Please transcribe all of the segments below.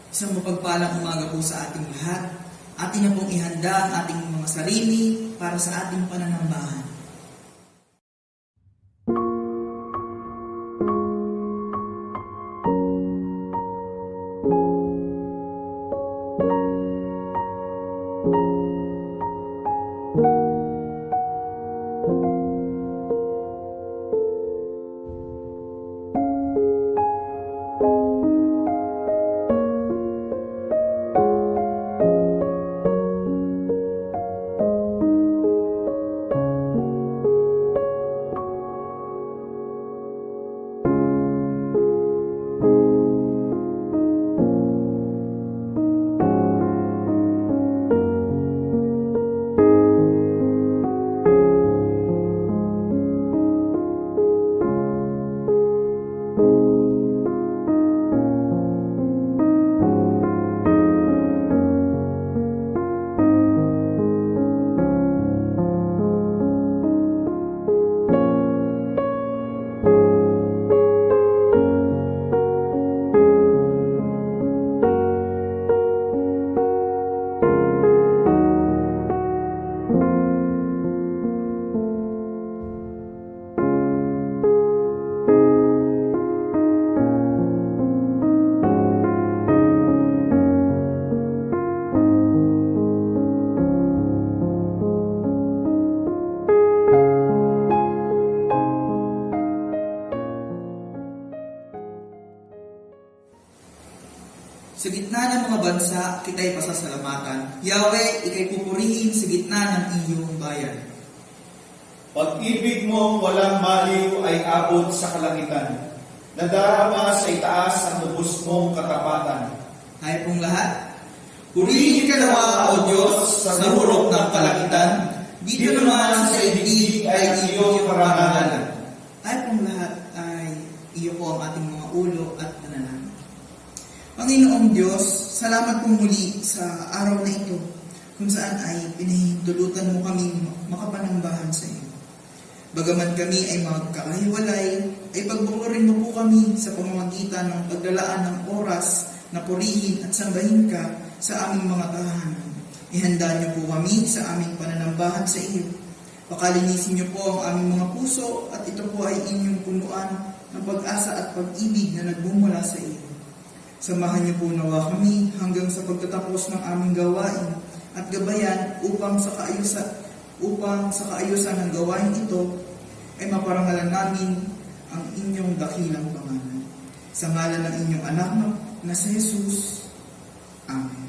Isang mapagpalang umaga po sa ating lahat. Atin na pong ihanda ang ating mga sarili para sa ating pananambahan. Sa gitna ng mga bansa, kita'y pasasalamatan. Yahweh, ika'y pupurihin sa gitna ng iyong bayan. Pag-ibig mong walang maliw ay abot sa kalangitan. Nadarama sa itaas ang lubos mong katapatan. Tayo pong lahat, purihin ka nawa, O Diyos, sa hurok ng kalangitan. Dito naman sa ibig ay iyong karangalan. Tayo pong lahat ay iyo po ang ating mga ulo at panalangin. Panginoong Diyos, salamat po muli sa araw na ito kung saan ay pinahintulutan mo kami makapanambahan sa iyo. Bagaman kami ay magkakahiwalay, ay pagbukurin mo po kami sa pamamagitan ng paglalaan ng oras na purihin at sambahin ka sa aming mga tahanan. Ihanda niyo po kami sa aming pananambahan sa iyo. Pakalinisin niyo po ang aming mga puso at ito po ay inyong punuan ng pag-asa at pag-ibig na nagbumula sa iyo. Samahan niyo po nawa kami hanggang sa pagtatapos ng aming gawain at gabayan upang sa kaayusan ng gawain ito ay maparangalan namin ang inyong dakilang pangalan. Sa ngalan ng inyong anak na si Jesus. Amen.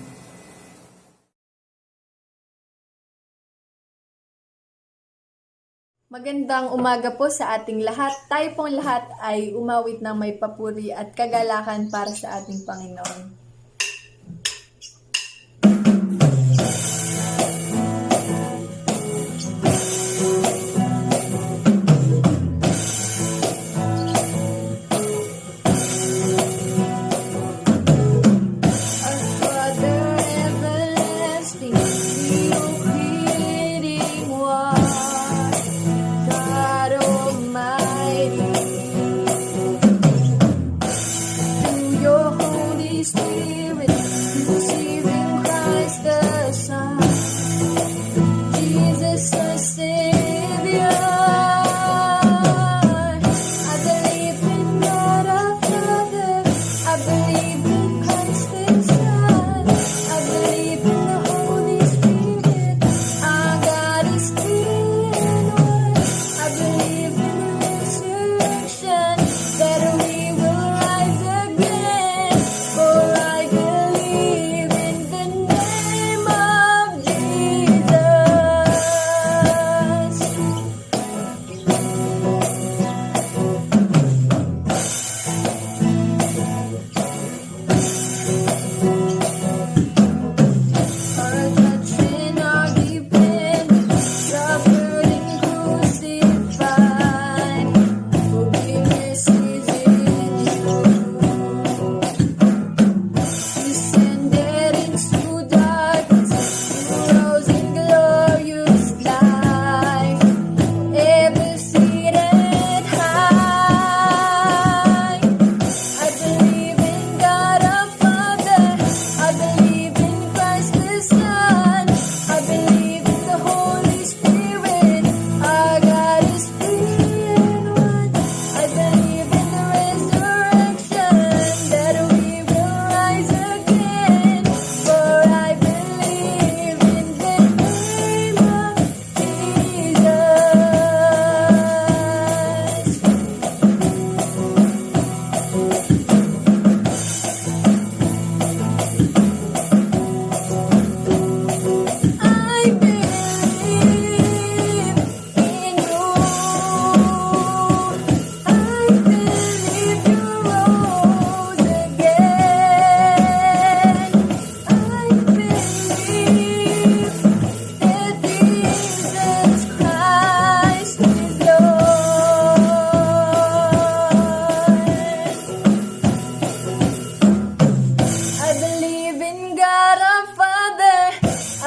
Magandang umaga po sa ating lahat. Tayo pong lahat ay umawit ng may papuri at kagalakan para sa ating Panginoon. That we will rise again, for I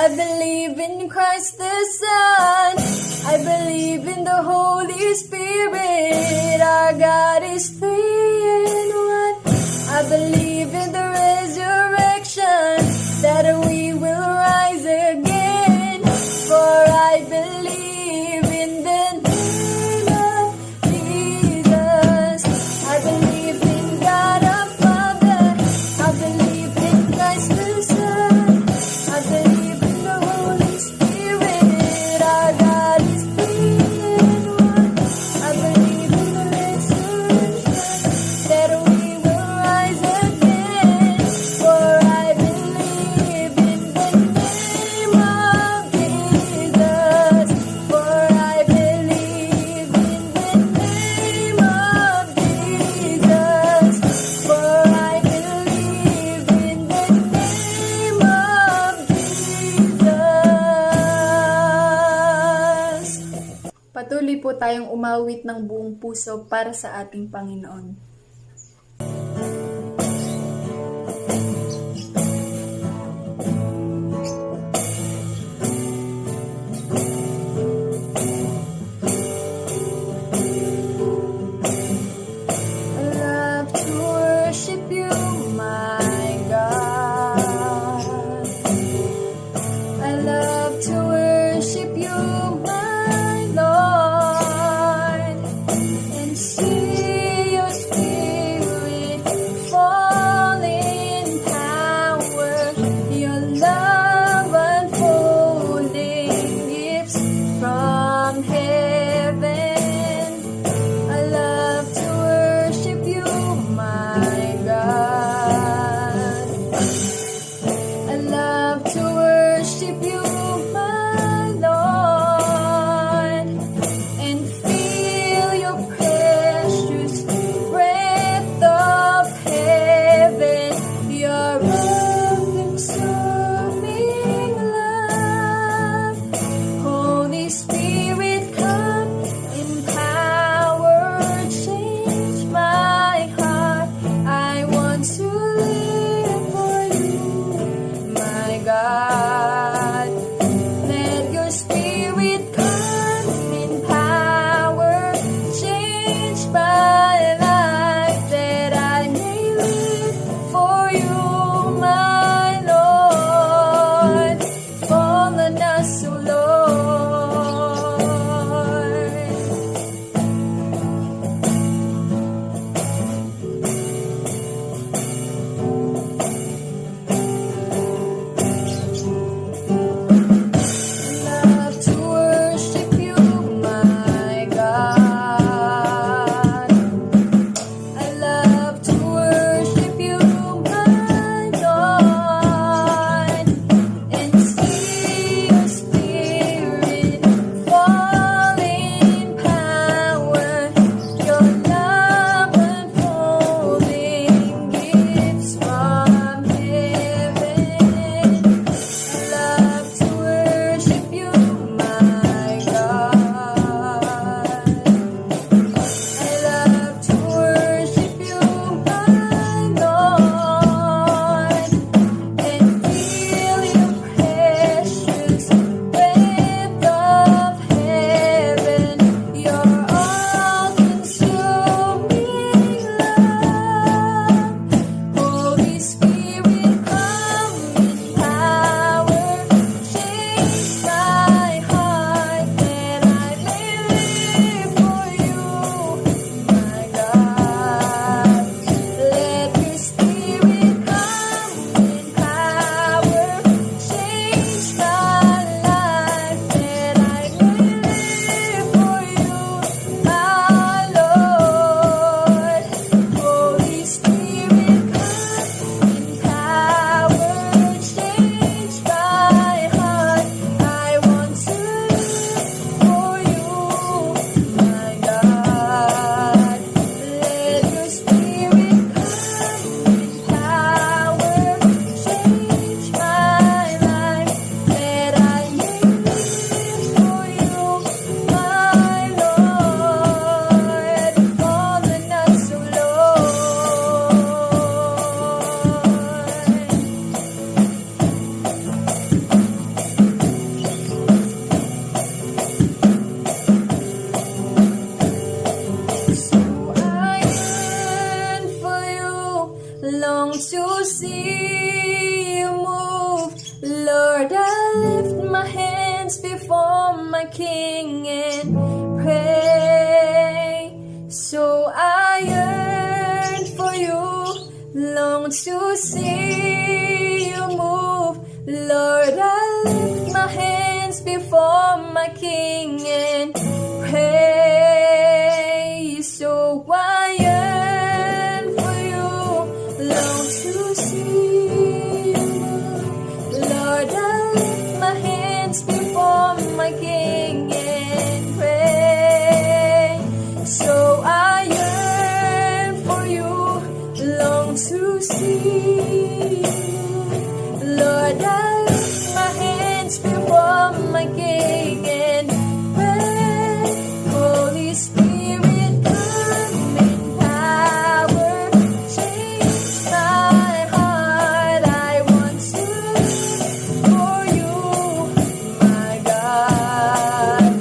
I believe in Christ the Son. I believe in the Holy Spirit. Our God is three in one. I believe in the resurrection, that we will rise again. For I believe in the name of Jesus. I believe in God our Father. I believe in Christ the Son. I believe in the Holy Spirit. Our God is three in one. I believe in the resurrection, that we will rise again. For I believe in the name of Jesus. For I believe in the name of Jesus. For I believe in the name of Jesus. Patuloy po tayong umawit ng buong puso para sa ating Panginoon. I love to worship you, my God. I love to worship you, my Lord, and see your Spirit fall in power, your love unfolding gifts from heaven. I love to worship you, my God. I love to worship you, my Lord, and feel your precious breath of heaven, your all-consuming love. Holy Spirit, come in power, change my heart. I want to live for you, my God. Let your Spirit come in power, change my life, that I may live for you, my Lord. Fall on us, O Lord. Love to worship you, my God. I love to worship you, my Lord. see you move. Lord, I lift my hands before my King and pray. So I yearn for you, long to see you move. Lord, I lift my hands before my King and pray. So I yearn for you, long to see you move. Lord, I lift my hands before my King and pray. So I yearn for you, long to see you. Lord, I lift my hands before my King and pray. Holy Spirit, come in power, change my heart. I want to live for you, my God.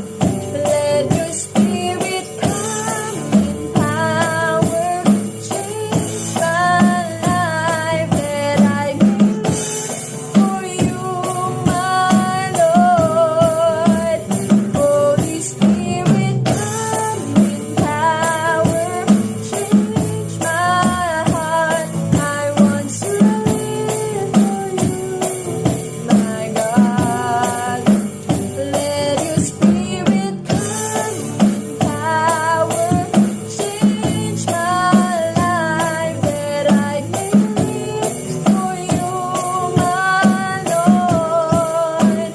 Let your Spirit come in power, change my life, that I may live for you, my Lord. Holy Spirit, come in power, change my heart. I want to live for you, my God. Let your Spirit come in power, change my life, that I may live for you, my Lord.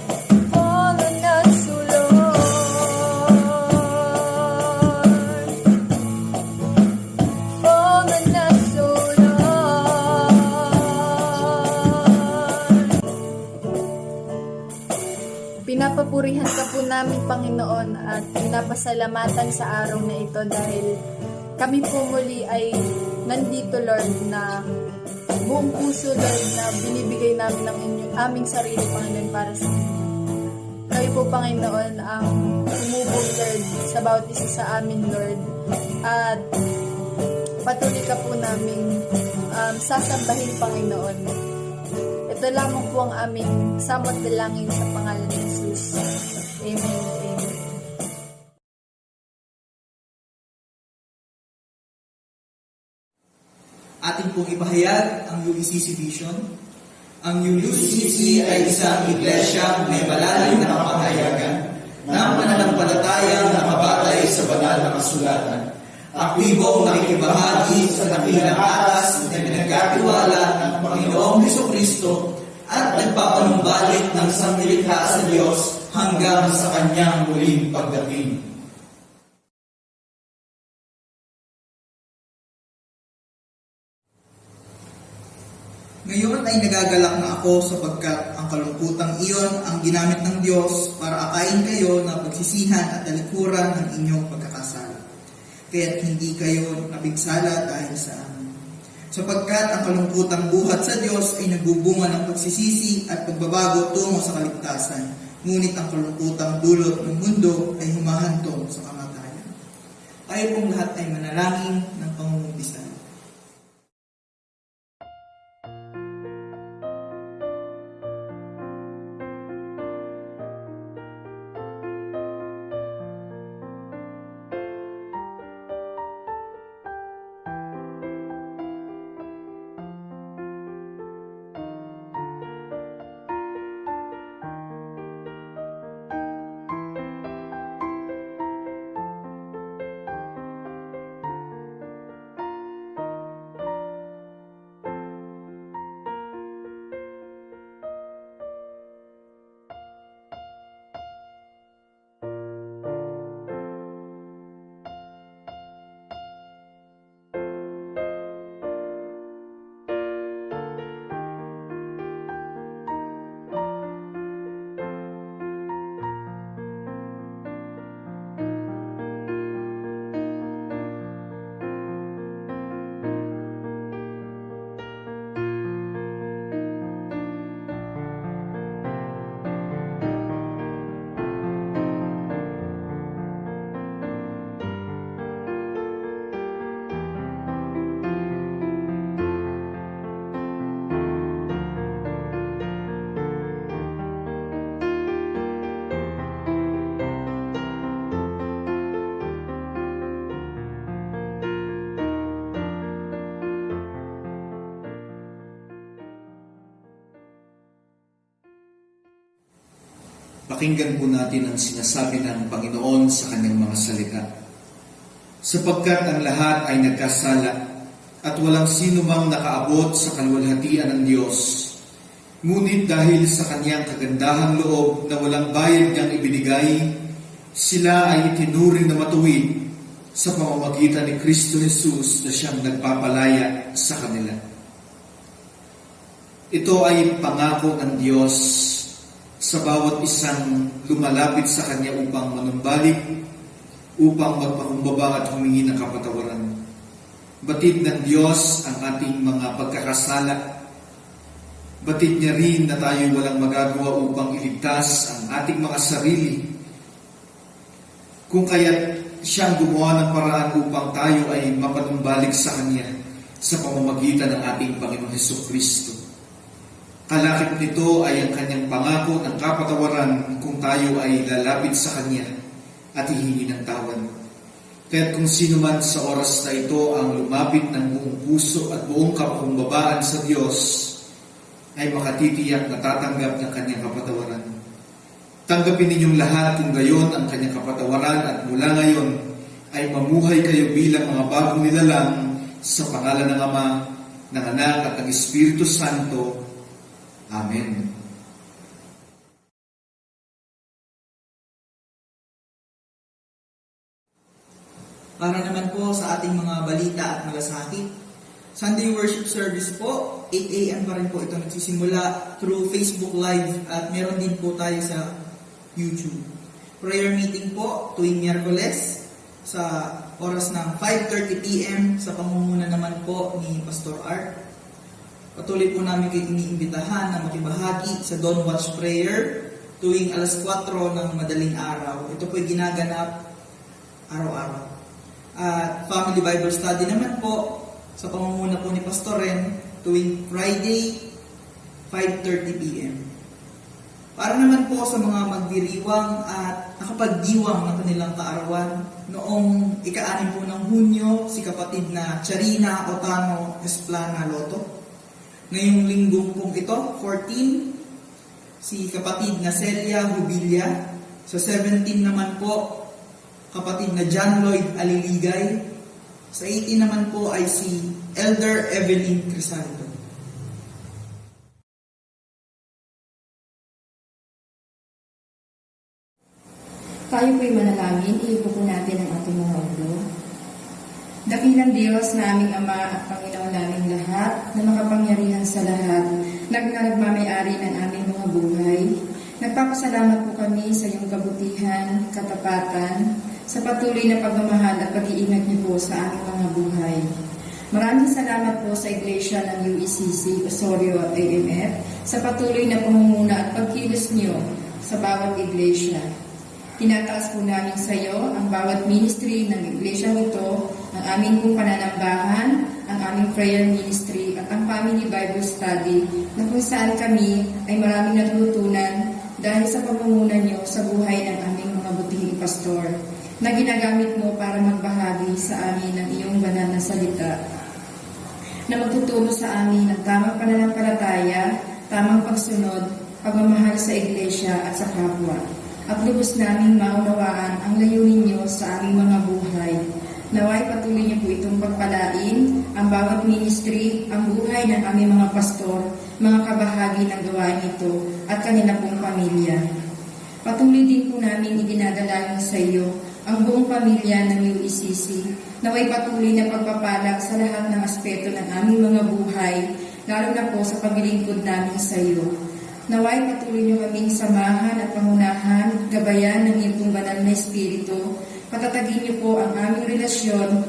Fall on us, O Lord. Fall on us, O Lord. Pinapapurihan ka po namin, Panginoon, at pinapasalamatan sa araw na ito dahil kami po muli ay nandito, Lord, na buong puso, Lord, na binibigay namin ang aming sarili, Panginoon, para sa inyo. Kayo po, Panginoon, ang umubog, Lord, sa bawat isa sa amin, Lord. At patuloy ka po namin sasambahin, Panginoon. Ito lamang po ang aming samot dalangin sa pangalan ni Jesus. Amen. Amen. Ating pong ipahayag ang UECC Vision. Ang UECC ay isang iglesia may malalim na kapahayagan ng pananampalatayang nakabatay sa banal na kasulatan. Aktibong nakikibahagi sa dakilang atas na pinagkatiwala ng Panginoong Hesukristo at nagpapanumbalik ng sanglilikha sa Diyos hanggang sa kanyang muling pagdating. Ngayon ay nagagalak na ako sapagkat ang kalungkutang iyon ang ginamit ng Diyos para akayin kayo na pagsisihan at talikuran ng inyong pagkakasala. Kaya't hindi kayo napigsala dahil sa amin. Sapagkat ang kalungkutang buhat sa Diyos ay nagbubunga ng pagsisisi at pagbabago tungo sa kaligtasan. Ngunit ang kalungkutang dulot ng mundo ay humahantong sa kamatayan. Tayo pong lahat ay manalangin ng pangungumpisan. Pakinggan po natin ang sinasabi ng Panginoon sa kanyang mga salita. Sapagkat ang lahat ay nagkasala at walang sino mang nakaabot sa kaluwalhatian ng Diyos. Ngunit dahil sa kanyang kagandahang loob na walang bayad niyang ibinigay, sila ay itinuring na matuwid sa pamamagitan ni Kristo Jesus na siyang nagpapalaya sa kanila. Ito ay pangako ng Diyos sa bawat isang lumalapit sa Kanya upang manumbalik, upang magpakumbaba at humingi ng kapatawaran. Batid ng Diyos ang ating mga pagkakasala. Batid niya rin na tayo walang magagawa upang iligtas ang ating mga sarili. Kung kaya't siyang gumawa ng paraan upang tayo ay mapanumbalik sa Kanya sa pamamagitan ng ating Panginoon Hesukristo. Kalakip nito ay ang Kanyang pangako ng kapatawaran kung tayo ay lalapit sa Kanya at hihingi ng tawad. Kaya't kung sino man sa oras na ito ang lumapit ng buong puso at buong kapakumbabaan sa Diyos, ay makatitiyak na tatanggap ng Kanyang kapatawaran. Tanggapin ninyong lahat kung gayon ang Kanyang kapatawaran at mula ngayon ay mamuhay kayo bilang mga bagong nilalang sa pangalan ng Ama, ng Anak at ng Espiritu Santo. Amen. Para naman po sa ating mga balita at malasakit, Sunday worship service po, 8 a.m. pa rin po ito nagsisimula through Facebook Live at meron din po tayo sa YouTube. Prayer meeting po tuwing Miyerkules sa oras ng 5:30 p.m. sa pangunguna naman po ni Pastor Art. Patuloy po namin kayo iniimbitahan na makibahagi sa Dawn Watch Prayer tuwing alas 4 ng madaling araw. Ito po ay ginaganap araw-araw. At Family Bible Study naman po sa pangunguna po ni Pastor Ren tuwing Friday 5:30 p.m. Para naman po sa mga magdiriwang at nakapagdiwang ng kanilang kaarawan, noong ika-6 po ng Hunyo, si kapatid na Charina Otano Esplana Loto. Ngayong linggong pong ito, 14, si kapatid na Celia Hubilia. Sa 17 naman po, kapatid na John Lloyd Aliligay. Sa 18 naman po ay si Elder Evelyn Crisanto. Tayo po'y manalangin, iupo po natin ang ating mga ulo. Dakilang Diyos na aming Ama at Panginoon naming lahat, na makapangyarihan sa lahat, nagmamayari ng aming mga buhay. Nagpapasalamat po kami sa iyong kabutihan, katapatan, sa patuloy na pagmamahal at pag-iingat niyo po sa aming mga buhay. Maraming salamat po sa Iglesia ng UECC, Osorio at AMF, sa patuloy na pangunguna at pagkilos niyo sa bawat iglesia. Tinataas po namin sa iyo ang bawat ministry ng iglesia ito, ang aming pong pananambahan, ang aming prayer ministry at ang Family Bible Study na kung saan kami ay maraming natutunan dahil sa pamumuno niyo sa buhay ng aming mga butihing pastor na ginagamit mo para magbahagi sa amin ng iyong banal na salita na magtuturo sa amin ng tamang pananampalataya, tamang pagsunod, pagmamahal sa iglesia at sa kapwa. At lubos naming maunawaan ang layunin niyo sa aming mga buhay. Naway patuloy niyo po itong pagpalain, ang bawat ministry, ang buhay ng aming mga pastor, mga kabahagi ng gawain ito, at kanila pong pamilya. Patuloy din po namin idinadalangin sa iyo ang buong pamilya ng UECC. Naway patuloy na pagpapala sa lahat ng aspeto ng aming mga buhay, lalo na po sa paglilingkod namin sa iyo. Naway patuloy niyo kaming samahan at pangunahan at gabayan ng iyong banal na Espiritu. Patatagin niyo po ang aming relasyon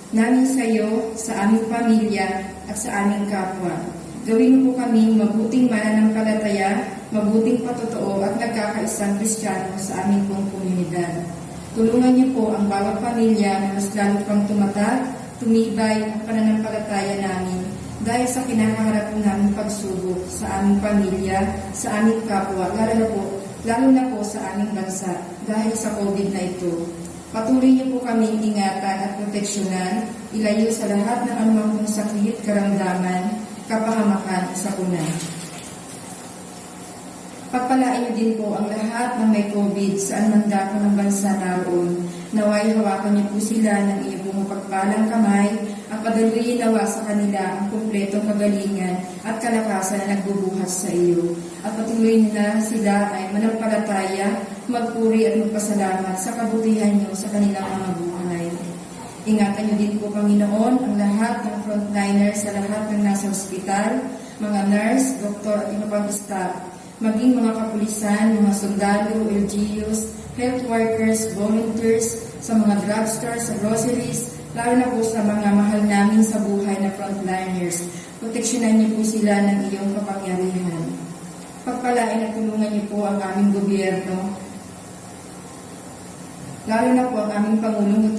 namin sa iyo, sa aming pamilya at sa aming kapwa. Gawin niyo po kaming mabuting mananampalataya, mabuting patotoo at nagkakaisang Kristiyano sa aming pong komunidad. Tulungan niyo po ang bawat pamilya na mas lalo pang tumatag, tumibay ang pananampalataya namin dahil sa kinakaharap namin pagsubok sa aming pamilya, sa aming kapwa, lalo na po sa aming bansa dahil sa COVID na ito. Patuloy niyo po kaming ingatan at proteksyonan, ilayo sa lahat ng anumang pong sakit, karamdaman, kapahamakan sa sakuna. Pagpalain niyo din po ang lahat ng may COVID saan man dako ng bansa naroon. Naway hawakan niyo po sila ng iyong pumapagpalang kamay at padaluyin nawa sa kanila ang kumpletong kagalingan at kalakasan na nagbubuhat sa iyo. At patuloy nila sila ay manampalataya, magpuri at magpasalamat sa kabutihan niyo sa kanilang mga buhay. Ingatan niyo din po, Panginoon, ang lahat ng frontliners sa lahat ng nasa ospital, mga nurse, doktor at iba pang staff, maging mga kapulisan, mga sundalo, LGUs, health workers, volunteers, sa mga drugstores, sa groceries, lalo na po sa mga mahal namin sa buhay na frontliners. Proteksyonan niyo po sila ng iyong kapangyarihan. Pagpalain at tulungan niyo po ang aming gobyerno, lalo na po ang aming Pangulong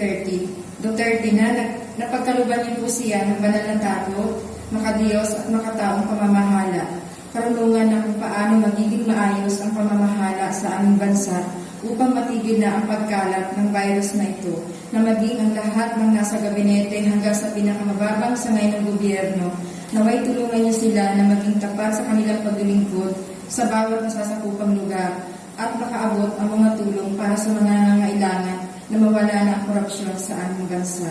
Duterte na napagkaluban niyo po siya ng banal na takot, makadiyos at makataong pamamahala. Karunungan na kung paano magiging maayos ang pamamahala sa aming bansa upang matigil na ang pagkalat ng virus na ito, na maging ang lahat ng nasa gabinete hanggang sa pinakamababang sangay ng gobyerno, naway tulungan niyo sila na maging tapat sa kanilang paglilingkod sa bawat nasasakupang lugar at makaabot ang mga tulong para sa mga nangangailangan na mawala na ang korupsyon sa aming bansa.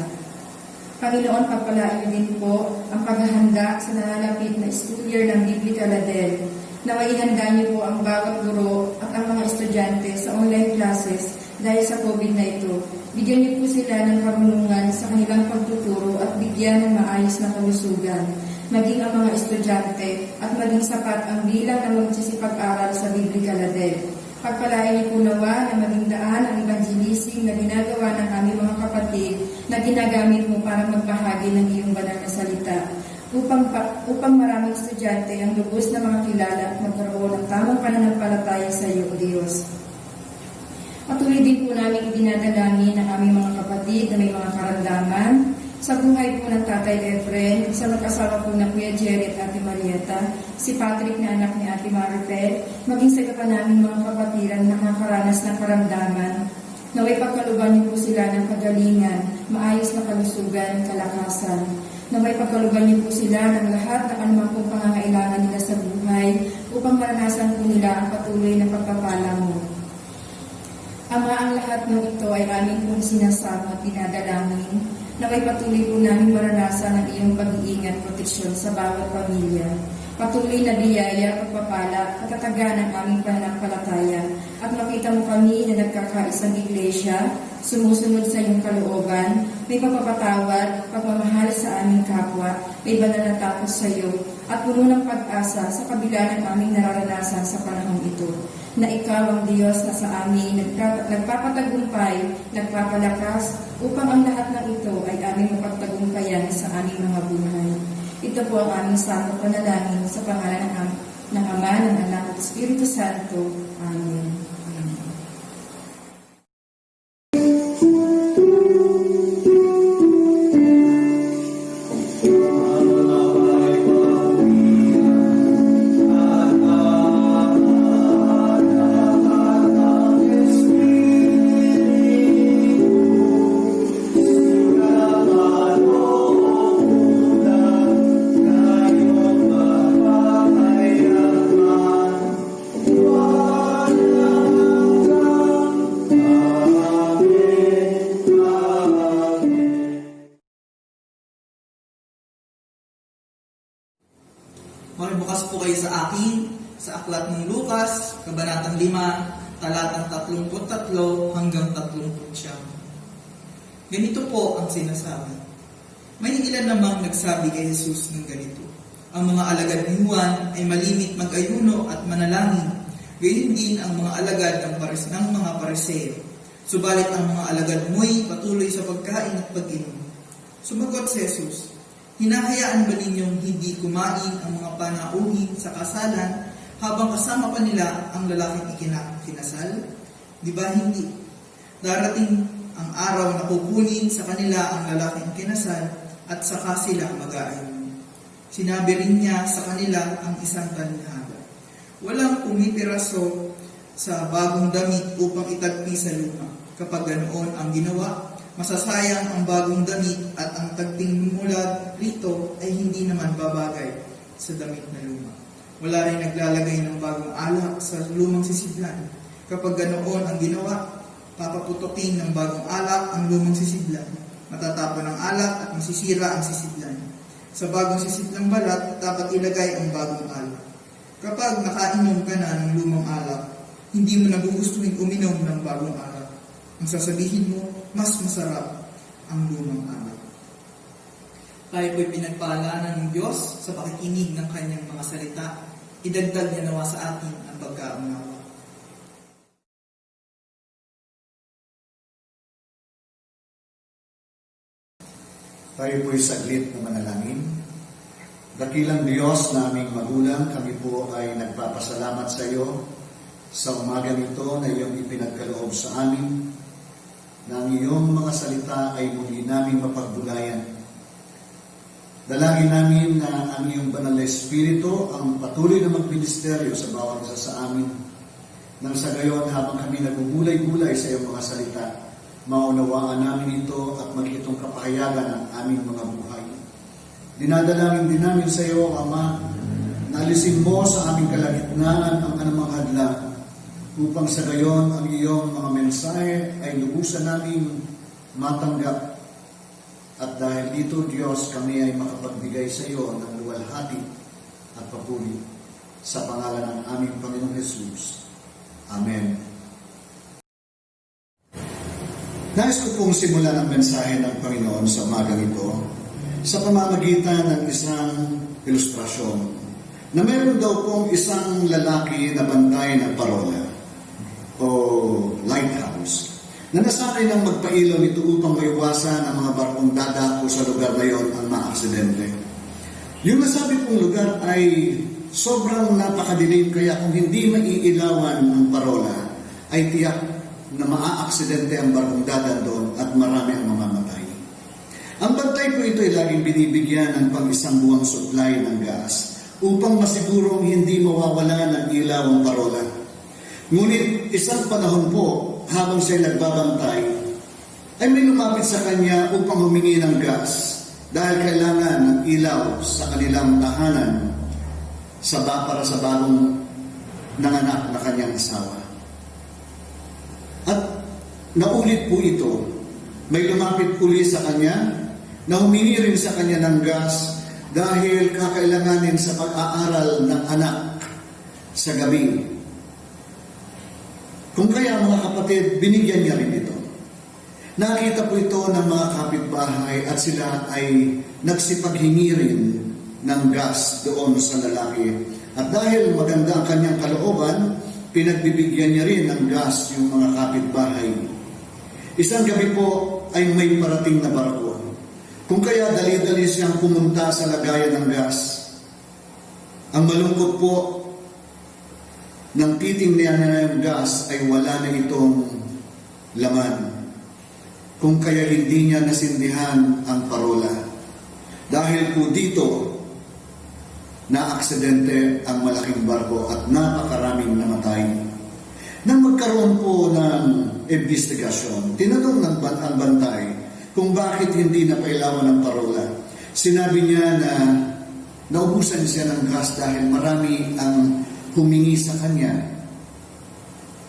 Panginoon, pagpalain niyo din po ang paghahanda sa nalalapit na school year ng Biblical Adel. Naway ihanda niyo po ang bawat guro at ang mga estudyante sa online classes dahil sa COVID na ito. Bigyan niyo po sila ng karunungan sa kanilang pagtuturo at bigyan ng maayos na kalusugan. Maging ang mga estudyante at maging sapat ang bilang na magsisipag-aral sa Biblical Adel. Pagpalain niyo po nawa na maging daan ang evangelism na ginagawa ng aming mga kapatid na ginagamit mo para magbahagi ng iyong banal na salita upang maraming estudyante ang lubos na mga kilala at magkaroon ng tamang pananampalataya sa iyo, Diyos. Patuloy din po namin idinadalangin ang aming mga kapatid na may mga karamdaman sa buhay po ng Tatay Efren, sa mag-asawa po na Kuya Jerry at Ate Marieta, si Patrick na anak ni Ate Marifel, maging sa iba pa namin mga kapatiran na nakakaranas ng karamdaman. Naway pagkaluban niyo po sila ng kagalingan, maayos na kalusugan, kalakasan. Naway pagkaluban niyo po sila ng lahat ng anumang pong pangangailangan nila sa buhay upang maranasan po nila ang patuloy na pagpapala mo. Ama, ang lahat ng ito ay aming pong sinasama at dinadalangin. Naway patuloy po namin maranasan ang iyong pag-iingat at proteksyon sa bawat pamilya. Patuloy na biyaya, pagpapala, at katagan ng aming pananampalataya. At makita mo kami na nagkakaisang iglesia, sumusunod sa iyong kalooban, may pagpapatawad, pagmamahal sa aming kapwa, may banal na takot sa iyo, at puno ng pag-asa sa kabila ng aming nararanasan sa panahon ito. Na ikaw ang Diyos na sa amin nagpapatagumpay, nagpapalakas, upang ang lahat ng ito ay aming mapagtagumpayan sa aming mga buhay. Ito po ang aming sakop panalangin sa pangalan ng Ama, ng Anak at Espiritu Santo. Amen. Makibukas po kayo sa akin, sa aklat ng Lucas, Kabanatang 5, talatang 33 hanggang 39. Ganito po ang sinasabi. May ilan namang nagsabi kay Jesus ng ganito, ang mga alagad ni Juan ay malimit mag-ayuno at manalangin, gayon din ang mga alagad ng mga Pariseo. Subalit ang mga alagad mo'y patuloy sa pagkain at pag-inom. Sumagot si Jesus, hinahayaan ba ninyong hindi kumain ang mga panauhin sa kasalan habang kasama pa nila ang lalaking ikinasal? Di ba hindi? Darating ang araw na kukunin sa kanila ang lalaking ikinasal at saka sila mag-aayuno. Sinabi rin niya sa kanila ang isang talihaba. Walang pumipiraso sa bagong damit upang itagpi sa luma. Kapag ganoon ang ginawa, masasayang ang bagong damit at ang tagping mulag rito ay hindi naman babagay sa damit na luma. Wala rin naglalagay ng bagong alak sa lumang sisidlan. Kapag ganoon ang ginawa, papaputukin ng bagong alak ang lumang sisidlan. Matatapon ang alak at masisira ang sisidlan. Sa bagong sisidlang balat, dapat ilagay ang bagong alak. Kapag nakainom ka na ng lumang alak, hindi mo nagugustuhin uminom ng bagong alak. Ang sasabihin mo, mas masarap ang lumang alak. Tayo po'y pinagpaalaanan ng Diyos sa pakikinig ng kanyang mga salita. Idagdag niya nawa sa atin ang pagkaunawa. Tayo po'y saglit na manalangin. Dakilang Diyos na aming magulang, kami po ay nagpapasalamat sa iyo sa umaga nito na iyong ipinagkaloob sa amin, na ang iyong mga salita ay muli namin mapagbulayan. Dalangin namin na ang iyong banal na Espiritu ang patuloy na magministeryo sa bawat isa sa amin, nang sa gayon habang kami nagugulay-gulay sa iyong mga salita, maunawaan namin ito at maging itong kapahayagan ng aming mga buhay. Dinadalangin din namin sa iyo, Ama, na alisin mo sa aming kalagitnaan ang anumang hadlang, upang sa gayon ang iyong mga mensahe ay lubusan namin matanggap. At dahil dito, Diyos, kami ay makapagbigay sa iyo ng luwalhati at papuri sa pangalan ng aming Panginoong Hesus. Amen. Nais ko pong simulan ang mensahe ng Panginoon sa umagang ito sa pamamagitan ng isang ilustrasyon na meron daw pong isang lalaki na bantay ng parola o lighthouse na nasanay ng magpailaw nito upang maiwasan ang mga barkong dadako sa lugar na yon ang maaksidente. Yung nasabi pong lugar ay sobrang napakadilim, kaya kung hindi maiilawan ang parola, ay tiyak na maaaksidente ang barkong dadan doon at marami ang mamamatay. Ang bantay po ito ay laging binibigyan ng pang-isang buwang supply ng gas upang masigurong hindi mawawala ng ilaw ang parola. Ngunit isang panahon po, habang siya nagbabantay, ay may lumapit sa kanya upang humingi ng gas dahil kailangan ng ilaw sa kanilang tahanan para sa bagong nanganak na kanyang asawa. At naulit po ito, may lumapit uli sa kanya na humingi rin sa kanya ng gas dahil kakailanganin sa pag-aaral ng anak sa gabi. Kung kaya mga kapatid, binigyan niya rin ito. Nakita po ito ng mga kapitbahay at sila ay nagsipaghingi rin ng gas doon sa lalaki. At dahil maganda ang kanyang kalooban, pinagbibigyan niya rin ng gas yung mga kapitbahay. Isang gabi po ay may parating na barko. Kung kaya dali-dali siyang pumunta sa lagayan ng gas. Ang malungkot po, nang titingnan niya ng gas ay wala na itong laman. Kung kaya hindi niya nasindihan ang parola. Dahil po dito, na-aksidente ang malaking barko at napakaraming namatay. Nang magkaroon po ng investigasyon, tinanong ng ang bantay kung bakit hindi napailawan ng parola. Sinabi niya na naubusan siya ng gas dahil marami ang humingi sa kanya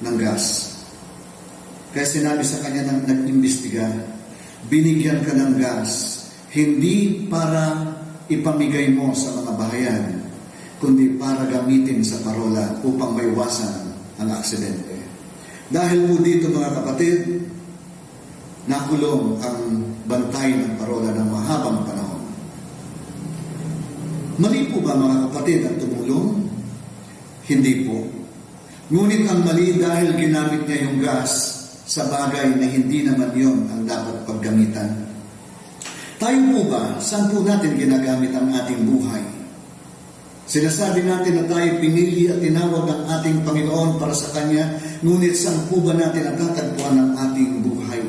ng gas. Kaya sinabi sa kanya ng nag-imbestiga, binigyan ka ng gas, hindi para ipamigay mo sa mga bahayan, kundi para gamitin sa parola upang maiwasan ang aksidente. Dahil po dito mga kapatid, nakulong ang bantay ng parola ng mahabang panahon. Mali po ba mga kapatid ang tumulong? Hindi po. Ngunit ang mali dahil ginamit niya yung gas sa bagay na hindi naman yon ang dapat paggamitan. Tayo po ba, saan po natin ginagamit ang ating buhay? Sinasabi natin na tayo pinili at tinawag ng ating Panginoon para sa Kanya, ngunit saan po ba natin natatagpuan ang ating buhay?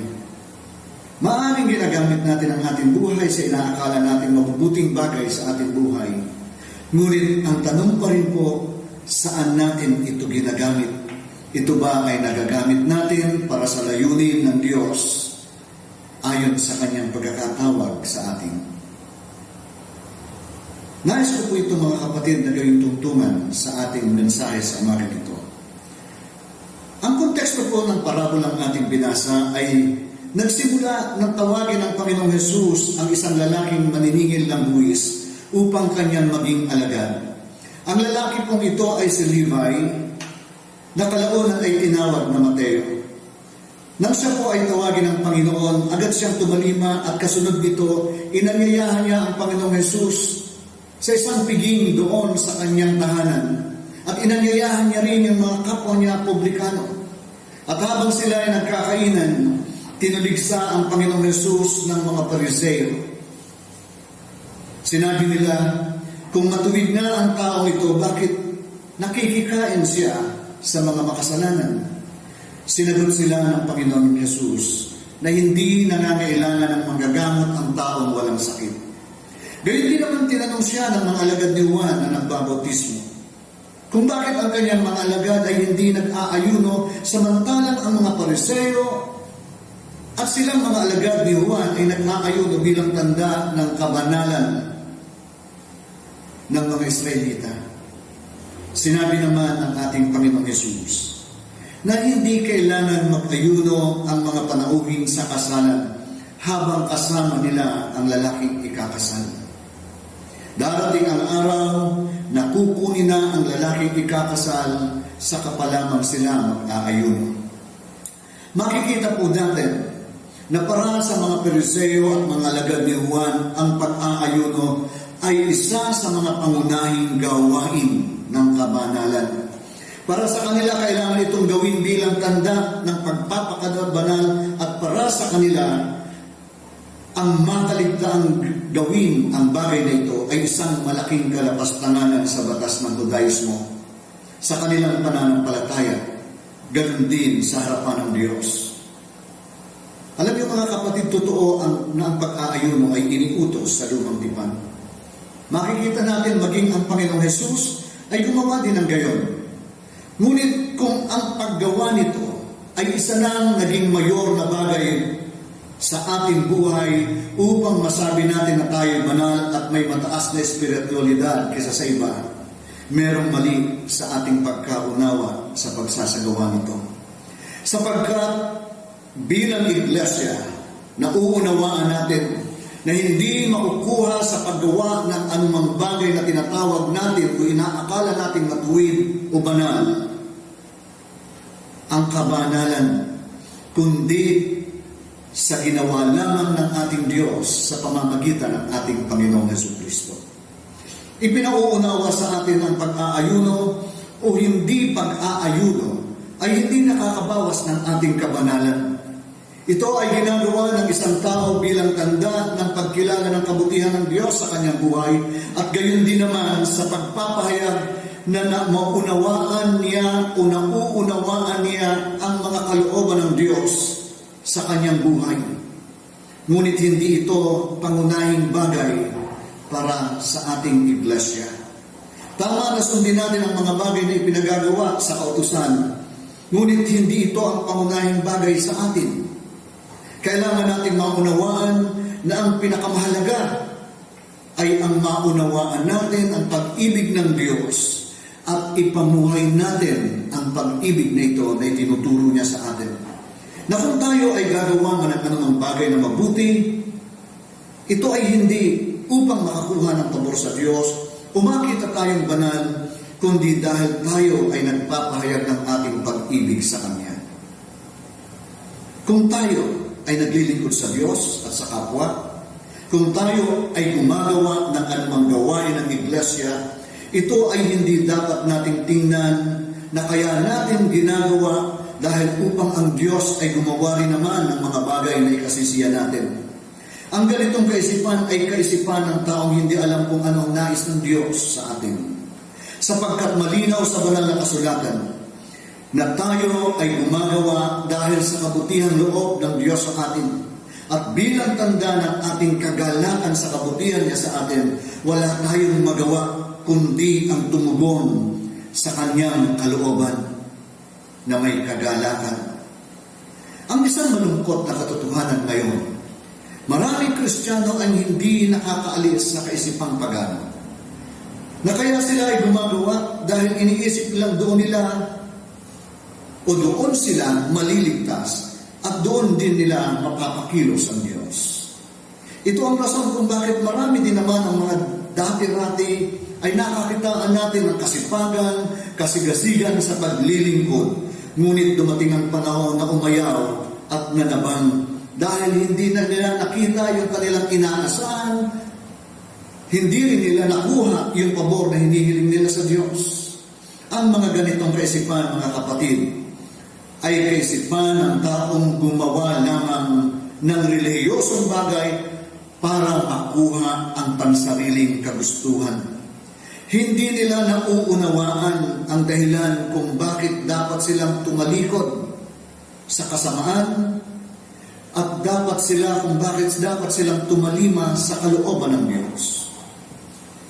Maaaring ginagamit natin ang ating buhay sa inaakala natin mabubuting bagay sa ating buhay. Ngunit ang tanong pa rin po, saan natin ito ginagamit? Ito ba ay nagagamit natin para sa layunin ng Diyos ayon sa Kanyang pagkakatawag sa atin? Nais ko po ito mga kapatid na gawing tungtungan sa ating mensahe sa umagang ito. Ang konteksto po ng parabolang ating binasa ay nagsimula ng tawagin ng Panginoong Hesus ang isang lalaking maniningil ng buwis upang kanyang maging alagad. Ang lalaki pong ito ay si Levi, na kalaunan ay tinawag na Mateo. Nang siya po ay tawagin ng Panginoon, agad siyang tumalima at kasunod nito, inanyayahan niya ang Panginoong Hesus sa isang piging doon sa kanyang tahanan. At inanyayahan niya rin yung mga kapwa niya publikano. At habang sila ay nagkakainan, tinuligsa ang Panginoong Hesus ng mga Pariseo. Sinabi nila, kung matuwid na ang taong ito, bakit nakikikain siya sa mga makasalanan? Sinagot sila ng Panginoong Hesus na hindi nangangailangan ng manggagamot ang taong walang sakit. Gayun din naman tinanong siya ng mga alagad ni Juan na nagbabautismo kung bakit ang kanyang mga alagad ay hindi nag-aayuno samantalang ang mga Pariseo at silang mga alagad ni Juan ay nag-aayuno bilang tanda ng kabanalan ng mga Israelita. Sinabi naman ng ating Panginoong Hesus na hindi kailangan mag-ayuno ang mga panauhin sa kasalan habang kasama nila ang lalaking ikakasal. Darating ang araw na kukunin na ang lalaking ikakasal sa kapalamang sila mag-aayuno. Makikita po natin na para sa mga Pariseo at mga alagad ni Juan, ang pag-aayuno ay isa sa mga pangunahing gawain ng kabanalan. Para sa kanila, kailangan itong gawin bilang tanda ng pagpapakabanal at para sa kanila, ang mataligtaang gawin ang bagay na ito ay isang malaking kalapastanganan sa batas ng Judaismo. Sa kanilang pananampalataya, ganun din sa harapan ng Diyos. Alam niyo mga kapatid, totoo na ang pag-aayuno ay iniutos sa lumang tipan. Makikita natin maging ang Panginoong Hesus ay gumawa din ng gayon. Ngunit kung ang paggawa nito ay isa nang naging mayor na bagay sa ating buhay upang masabi natin na tayo banal at may mataas na espiritualidad kaysa sa iba, merong mali sa ating pagkaunawa sa pagsasagawa nito. Sapagkat bilang iglesia, nauunawaan natin na hindi makukuha sa paggawa ng anumang bagay na tinatawag natin o inaakala nating matuwid o banal ang kabanalan, kundi sa ginawa lamang ng ating Diyos sa pamamagitan ng ating Panginoong Jesucristo. Ipinauunawa sa atin ang pag-aayuno o hindi pag-aayuno ay hindi nakakabawas ng ating kabanalan. Ito ay ginagawa ng isang tao bilang tanda ng pagkilala ng kabutihan ng Diyos sa kanyang buhay at gayon din naman sa pagpapahayag na maunawaan niya o nauunawaan niya ang mga kalooban ng Diyos sa kanyang buhay. Ngunit hindi ito pangunahing bagay para sa ating iglesia. Tama na sundin natin ang mga bagay na ipinagagawa sa kautusan, ngunit hindi ito ang pangunahing bagay sa atin. Kailangan nating maunawaan na ang pinakamahalaga ay ang maunawaan natin ang pag-ibig ng Diyos at ipamuhay natin ang pag-ibig na ito na itinuturo niya sa atin. Na kung tayo ay gagawa man ng anumang bagay na mabuti, ito ay hindi upang makakuha ng pabor sa Diyos o makita tayong banal, kundi dahil tayo ay nagpapahayag ng ating pag-ibig sa Kanya. Kung tayo ay naglilingkod sa Diyos at sa kapwa, kung tayo ay gumagawa ng anumang gawain ng iglesia, ito ay hindi dapat nating tingnan na kaya natin ginagawa dahil upang ang Diyos ay gumawa rin naman ng mga bagay na ikasisiya natin. Ang ganitong kaisipan ay kaisipan ng taong hindi alam kung anong nais ng Diyos sa atin. Sapagkat malinaw sa banal na kasulatan na tayo ay gumagawa dahil sa kabutihang loob ng Diyos sa atin. At bilang tanda ng ating kagalakan sa kabutihan niya sa atin, wala tayong magawa kundi ang tumugon sa kanyang kalooban na may kagalakan. Ang isang malungkot na katotohanan ngayon, maraming Kristiyano ang hindi nakakaalis sa kaisipang pagano. Na kaya sila ay gumagawa dahil iniisip lang doon sila maliligtas at doon din nila mapapakilos ang Diyos. Ito ang rason kung bakit marami din naman ang mga dati-rati ay nakakitaan natin ng kasipagan, kasigasigan sa paglilingkod. Ngunit dumating ang panahon na umayaw at nanabang dahil hindi na nila nakita yung kanilang inaasahan, hindi rin nila nakuha yung pabor na hinihiling nila sa Diyos. Ang mga ganitong kaisipan, mga kapatid, ay kaisipan ng taong gumawa lamang ng relihiyosong bagay para makuha ang pansariling kagustuhan. Hindi nila nauunawaan ang dahilan kung bakit dapat silang tumalikod sa kasamaan at kung bakit dapat silang tumalima sa kalooban ng Diyos.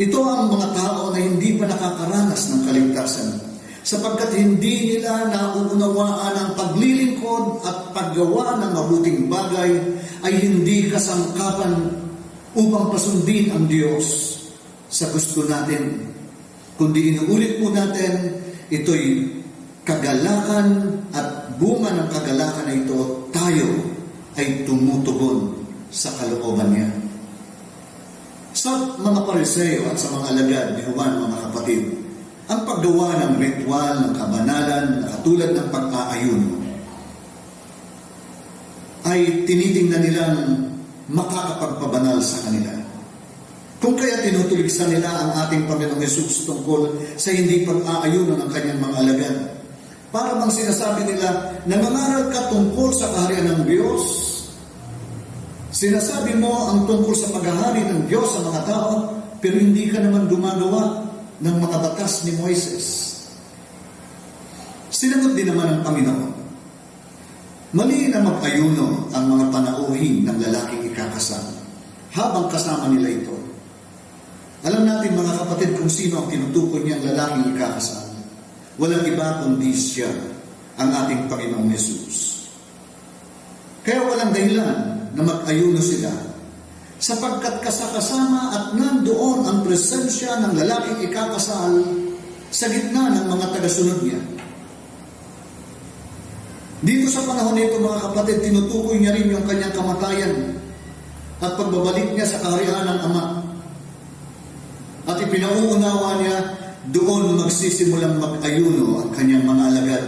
Ito ang mga tao na hindi pa nakakaranas ng kaligtasan sapagkat hindi nila nauunawaan ang paglilingkod at paggawa ng mabuting bagay ay hindi kasangkapan upang pasundin ang Diyos sa gusto natin. Kundi inuulit po natin, ito'y kagalakan at bunga ng kagalakan na ito, tayo ay tumutugon sa kalooban niya. Sa mga Pariseo at sa mga alagad ni Juan, mga kapatid, ang paggawa ng ritual ng kabanalan na katulad ng pag-aayuno ay tinitingnan nilang makakapagpabanal sa kanila. Kung kaya tinutuligsan nila ang ating Panginoong Hesus tungkol sa hindi pag-aayuno ng kanyang mga alagad. Para bang sinasabi nila, nangangaral ka tungkol sa kaharian ng Diyos. Sinasabi mo ang tungkol sa paghahari ng Diyos sa mga tao, pero hindi ka naman gumagawa ng mga batas ni Moises. Sinagot din naman ang Panginoon, mali na mag-ayuno ang mga panauhin ng lalaking ikakasal habang kasama nila ito. Alam natin mga kapatid kung sino ang tinutukoy niyang lalaking ikakasal. Walang iba kundi siya, ang ating Panginoong Hesus. Kaya walang dahilan na mag-ayuno sila sapagkat kasakasama at nandoon ang presensya ng lalaking ikakasal sa gitna ng mga tagasunod niya. Dito sa panahon nito mga kapatid, tinutukoy niya rin yung kanyang kamatayan at pagbabalik niya sa kaharian ng Ama. At ipinauunawa niya, doon magsisimulang mag-ayuno ang kanyang mga alagad.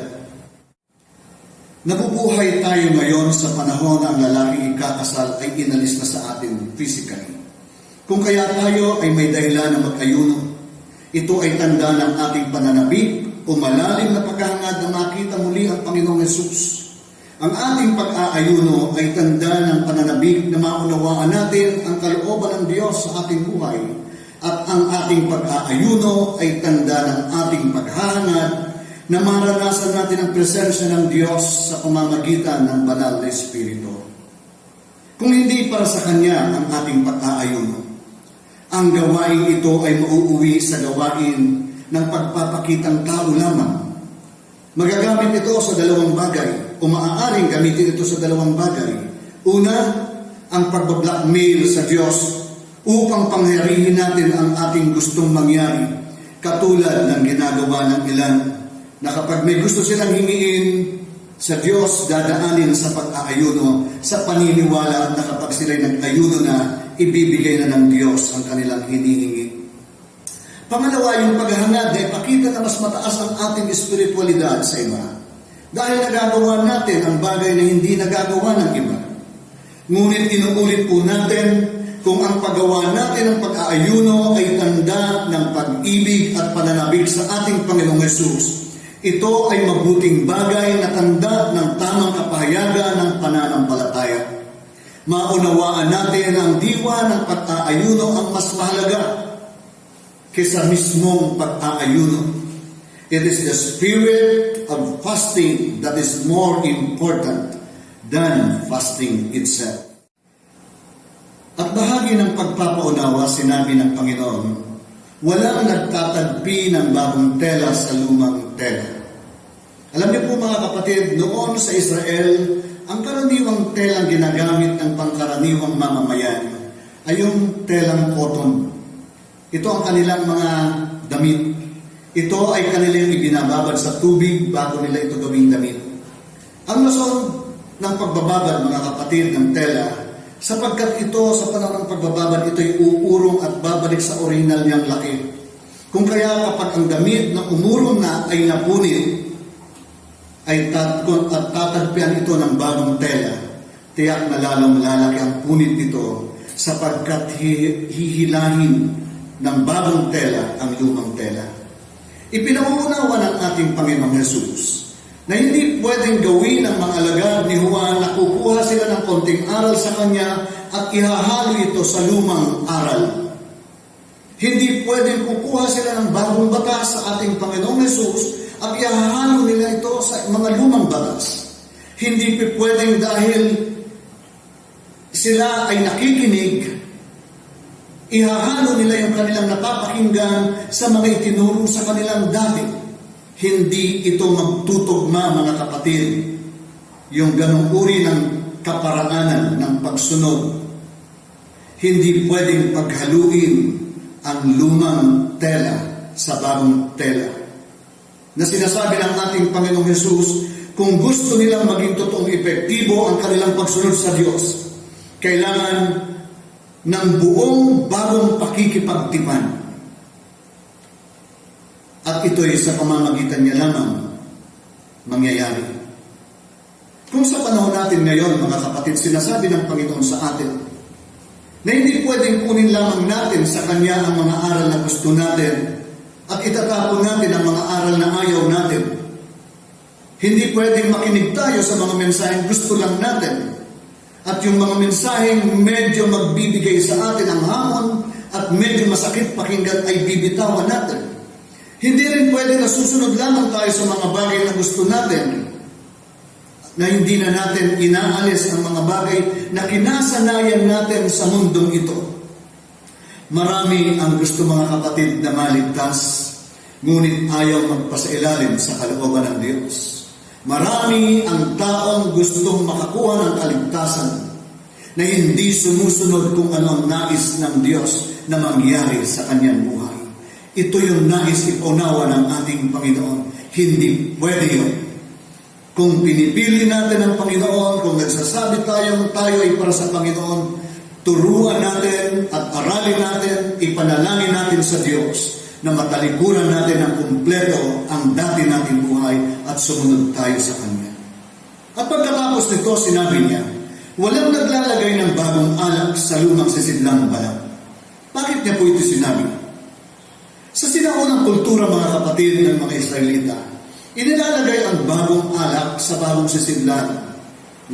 Nabubuhay tayo ngayon sa panahon na ang lalaking ikakasal ay inalis na sa atin physically. Kung kaya tayo ay may dahilan na mag-ayuno, ito ay tanda ng ating pananabik o malalim na paghahangad na makita muli ang Panginoong Hesus. Ang ating pag-aayuno ay tanda ng pananabik na maunawaan natin ang kalooban ng Diyos sa ating buhay. At ang ating pag-aayuno ay tanda ng ating paghahangad na maranasan natin ang presensya ng Diyos sa pamamagitan ng banal na Espiritu. Kung hindi para sa Kanya ang ating pag-aayuno, ang gawain ito ay mauuwi sa gawain ng pagpapakitang tao lamang. Magagamit ito sa dalawang bagay o maaaring gamitin ito sa dalawang bagay. Una, ang pag-blackmail sa Diyos upang pangyarihin natin ang ating gustong mangyari, katulad ng ginagawa ng ilan na kapag may gusto silang hingiin sa Diyos, dadaanin sa pag-aayuno, sa paniniwala na kapag sila'y nag-ayuno na, ibibigay na ng Diyos ang kanilang hinihingi. Pangalawa, yung paghahangad na ipakita na mas mataas ang ating espiritualidad sa iba. Dahil nagagawa natin ang bagay na hindi nagagawa ng iba. Ngunit inuulit po natin, kung ang paggawa natin ng pag-aayuno ay tanda ng pag-ibig at pananabik sa ating Panginoong Hesus, ito ay mabuting bagay na tanda ng tamang kapahayagan ng pananampalataya. Maunawaan natin ang diwa ng pag-aayuno ang mas mahalaga kaysa mismong pag-aayuno. It is the spirit of fasting that is more important than fasting itself. At bahagi ng pagpapaunawa, sinabi ng Panginoon, walang nagtatagpi ng bagong tela sa lumang tela. Alam niyo po mga kapatid, noon sa Israel, ang karaniwang telang ginagamit ng pangkaraniwang mamamayan ay yung telang cotton. Ito ang kanilang mga damit. Ito ay kanilang ibinababad sa tubig bago nila ito gawing damit. Ang rason ng pagbababad, mga kapatid, ng tela, sapagkat ito sa panahon ng pagbababad, ito ay uurong at babalik sa original niyang laki. Kung kaya kapag ang damit na umurong na ay napunit, ay tatagpian ito ng bagong tela, tiyak na lalong lalaki ang punit nito sapagkat hihilahin ng bagong tela ang lumang tela. Ipinangunawa ng ating Panginoong Hesus na hindi pwedeng gawin ng mga alagad ni Juan na kukuha sila ng konting aral sa kanya at ihahalo ito sa lumang aral. Hindi pwedeng kukuha sila ng bagong batas sa ating Panginoong Hesus at ihahalo nila ito sa mga lumang batas. Hindi pwedeng dahil sila ay nakikinig, ihahalo nila yung kanilang napapakinggan sa mga itinuro sa kanilang dati. Hindi ito magtutugma, mga kapatid, yung ganong uri ng kaparaanan ng pagsunod. Hindi pwedeng paghaluin ang lumang tela sa bagong tela. Na sinasabi ng ating Panginoong Hesus, kung gusto nilang maging totoong epektibo ang kanilang pagsunod sa Diyos, kailangan ng buong bagong pakikipagtipan. At ito'y sa pamamagitan niya lamang mangyayari. Kung sa panahon natin ngayon, mga kapatid, sinasabi ng Panginoon sa atin na hindi pwedeng kunin lamang natin sa Kanya ang mga aral na gusto natin at itatapon natin ang mga aral na ayaw natin. Hindi pwedeng makinig tayo sa mga mensaheng gusto lang natin at yung mga mensaheng medyo magbibigay sa atin ang hamon at medyo masakit pakinggan ay bibitawan natin. Hindi rin pwede na susunod lamang tayo sa mga bagay na gusto natin, na hindi na natin inaalis ang mga bagay na kinasanayan natin sa mundong ito. Marami ang gusto, mga kapatid, na maligtas, ngunit ayaw magpasailalim sa kalooban ng Diyos. Marami ang taong gustong makakuha ng kaligtasan na hindi sumusunod kung ano ang nais ng Diyos na mangyari sa kanyang buhay. Ito yung nais ipaunawa ng ating Panginoon. Hindi pwede yun. Kung pinipili natin ang Panginoon, kung nagsasabi tayo ay para sa Panginoon, turuan natin at aralin natin, ipanalangin natin sa Diyos na matalikuran natin ang kumpleto ang dati nating buhay at sumunod tayo sa Kanya. At pagkatapos nito, sinabi niya, walang naglalagay ng bagong alak sa lumang sisidlang balat. Bakit niya po ito sinabi? Sa sinaunang kultura, mga kapatid, ng mga Israelita, inilalagay ang bagong alak sa bagong sisidlan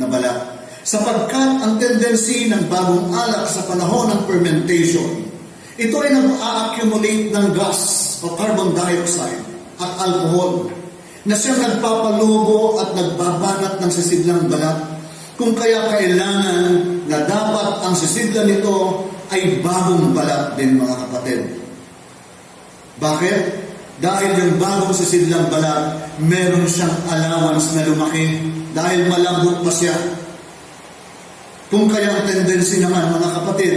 na balat. Sapagkat ang tendency ng bagong alak sa panahon ng fermentation, ito ay nag-a-accumulate ng gas o carbon dioxide at alcohol na siyang nagpapalubo at nagbabanat ng sisidlang balat. Kung kaya kailangan na dapat ang sisidlan nito ay bagong balat din, mga kapatid. Bakit? Dahil yung bagong sisidlang balat, meron siyang allowance na lumaki dahil malambot pa siya. Kung kaya ang tendency naman, mga kapatid,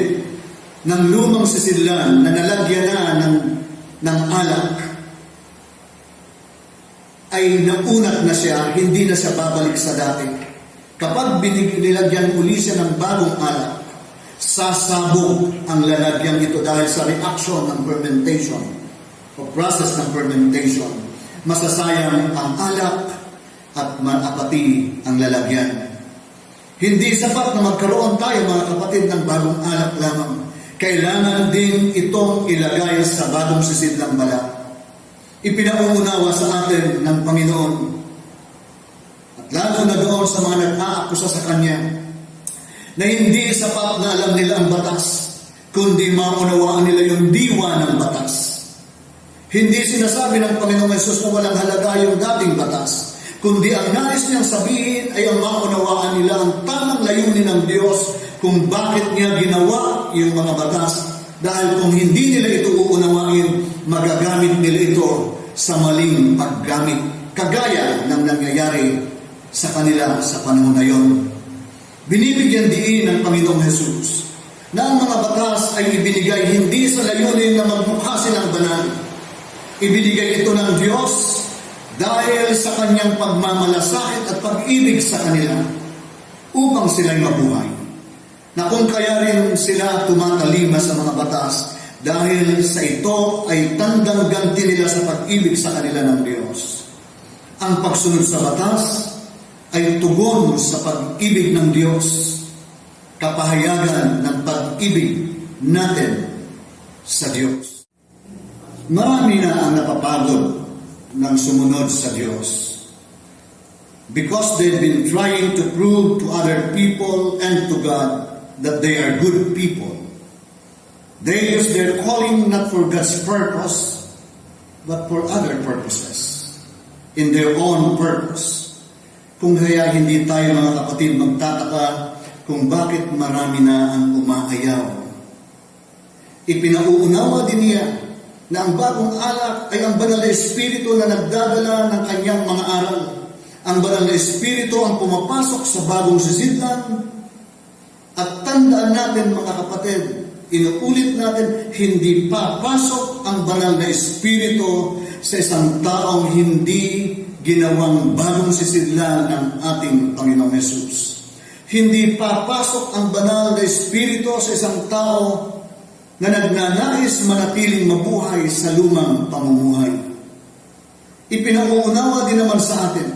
ng lumang sisidlan na nalagyan na ng alak, ay naunat na siya, hindi na siya babalik sa dati. Kapag nilagyan uli siya ng bagong alak, sasabog ang lalagyan ito dahil sa reaction ng fermentation o process ng fermentation. Masasayang ang alak at maapati ang lalagyan. Hindi sapat na magkaroon tayo, mga kapatid, ng bagong alak lamang. Kailangan din itong ilagay sa bagong sisidlang balat. Ipinauunawa sa atin ng Panginoon at lalo na doon sa mga nag-aakusa sa Kanya na hindi sapat na alam nila ang batas, kundi maunawaan nila yung diwa ng batas. Hindi sinasabi ng Panginoong Hesus na walang halaga yung dating batas, kundi ang nais niyang sabihin ay ang maunawaan nila ang tamang layunin ng Diyos kung bakit niya ginawa yung mga batas. Dahil kung hindi nila ito uunawain, magagamit nila ito sa maling paggamit, kagaya ng nangyayari sa kanila sa panahon na yon. Binibigyan diin ng Panginoong Hesus na ang mga batas ay ibinigay hindi sa layunin na magmukha silang banal, Ibinigay ito ng Diyos dahil sa kanyang pagmamalasakit at pag-ibig sa kanila upang sila'y mabuhay. Na kung kaya rin sila tumatalima sa mga batas dahil sa ito ay tandang ganti nila sa pag-ibig sa kanila ng Diyos. Ang pagsunod sa batas ay tugon sa pag-ibig ng Diyos, kapahayagan ng pag-ibig natin sa Diyos. Marami na ang napapagod ng sumunod sa Diyos because they've been trying to prove to other people and to God that they are good people. They use their calling not for God's purpose but for other purposes, in their own purpose. Kung kaya hindi tayo mga kapatid magtataka kung bakit marami na ang umaayaw. Ipinauunawa din niya na ang bagong alak ay ang banal na espiritu na nagdadala ng kanyang mga aral. Ang banal na espiritu ang pumapasok sa bagong sisidlan. At tandaan natin mga kapatid, inuulit natin, hindi papasok ang banal na espiritu sa isang taong hindi ginawang bagong sisidlan ng ating Panginoong Hesus. Hindi papasok ang banal na espiritu sa isang tao na nagnanais manatiling mabuhay sa lumang pamumuhay. Ipinauunawa din naman sa atin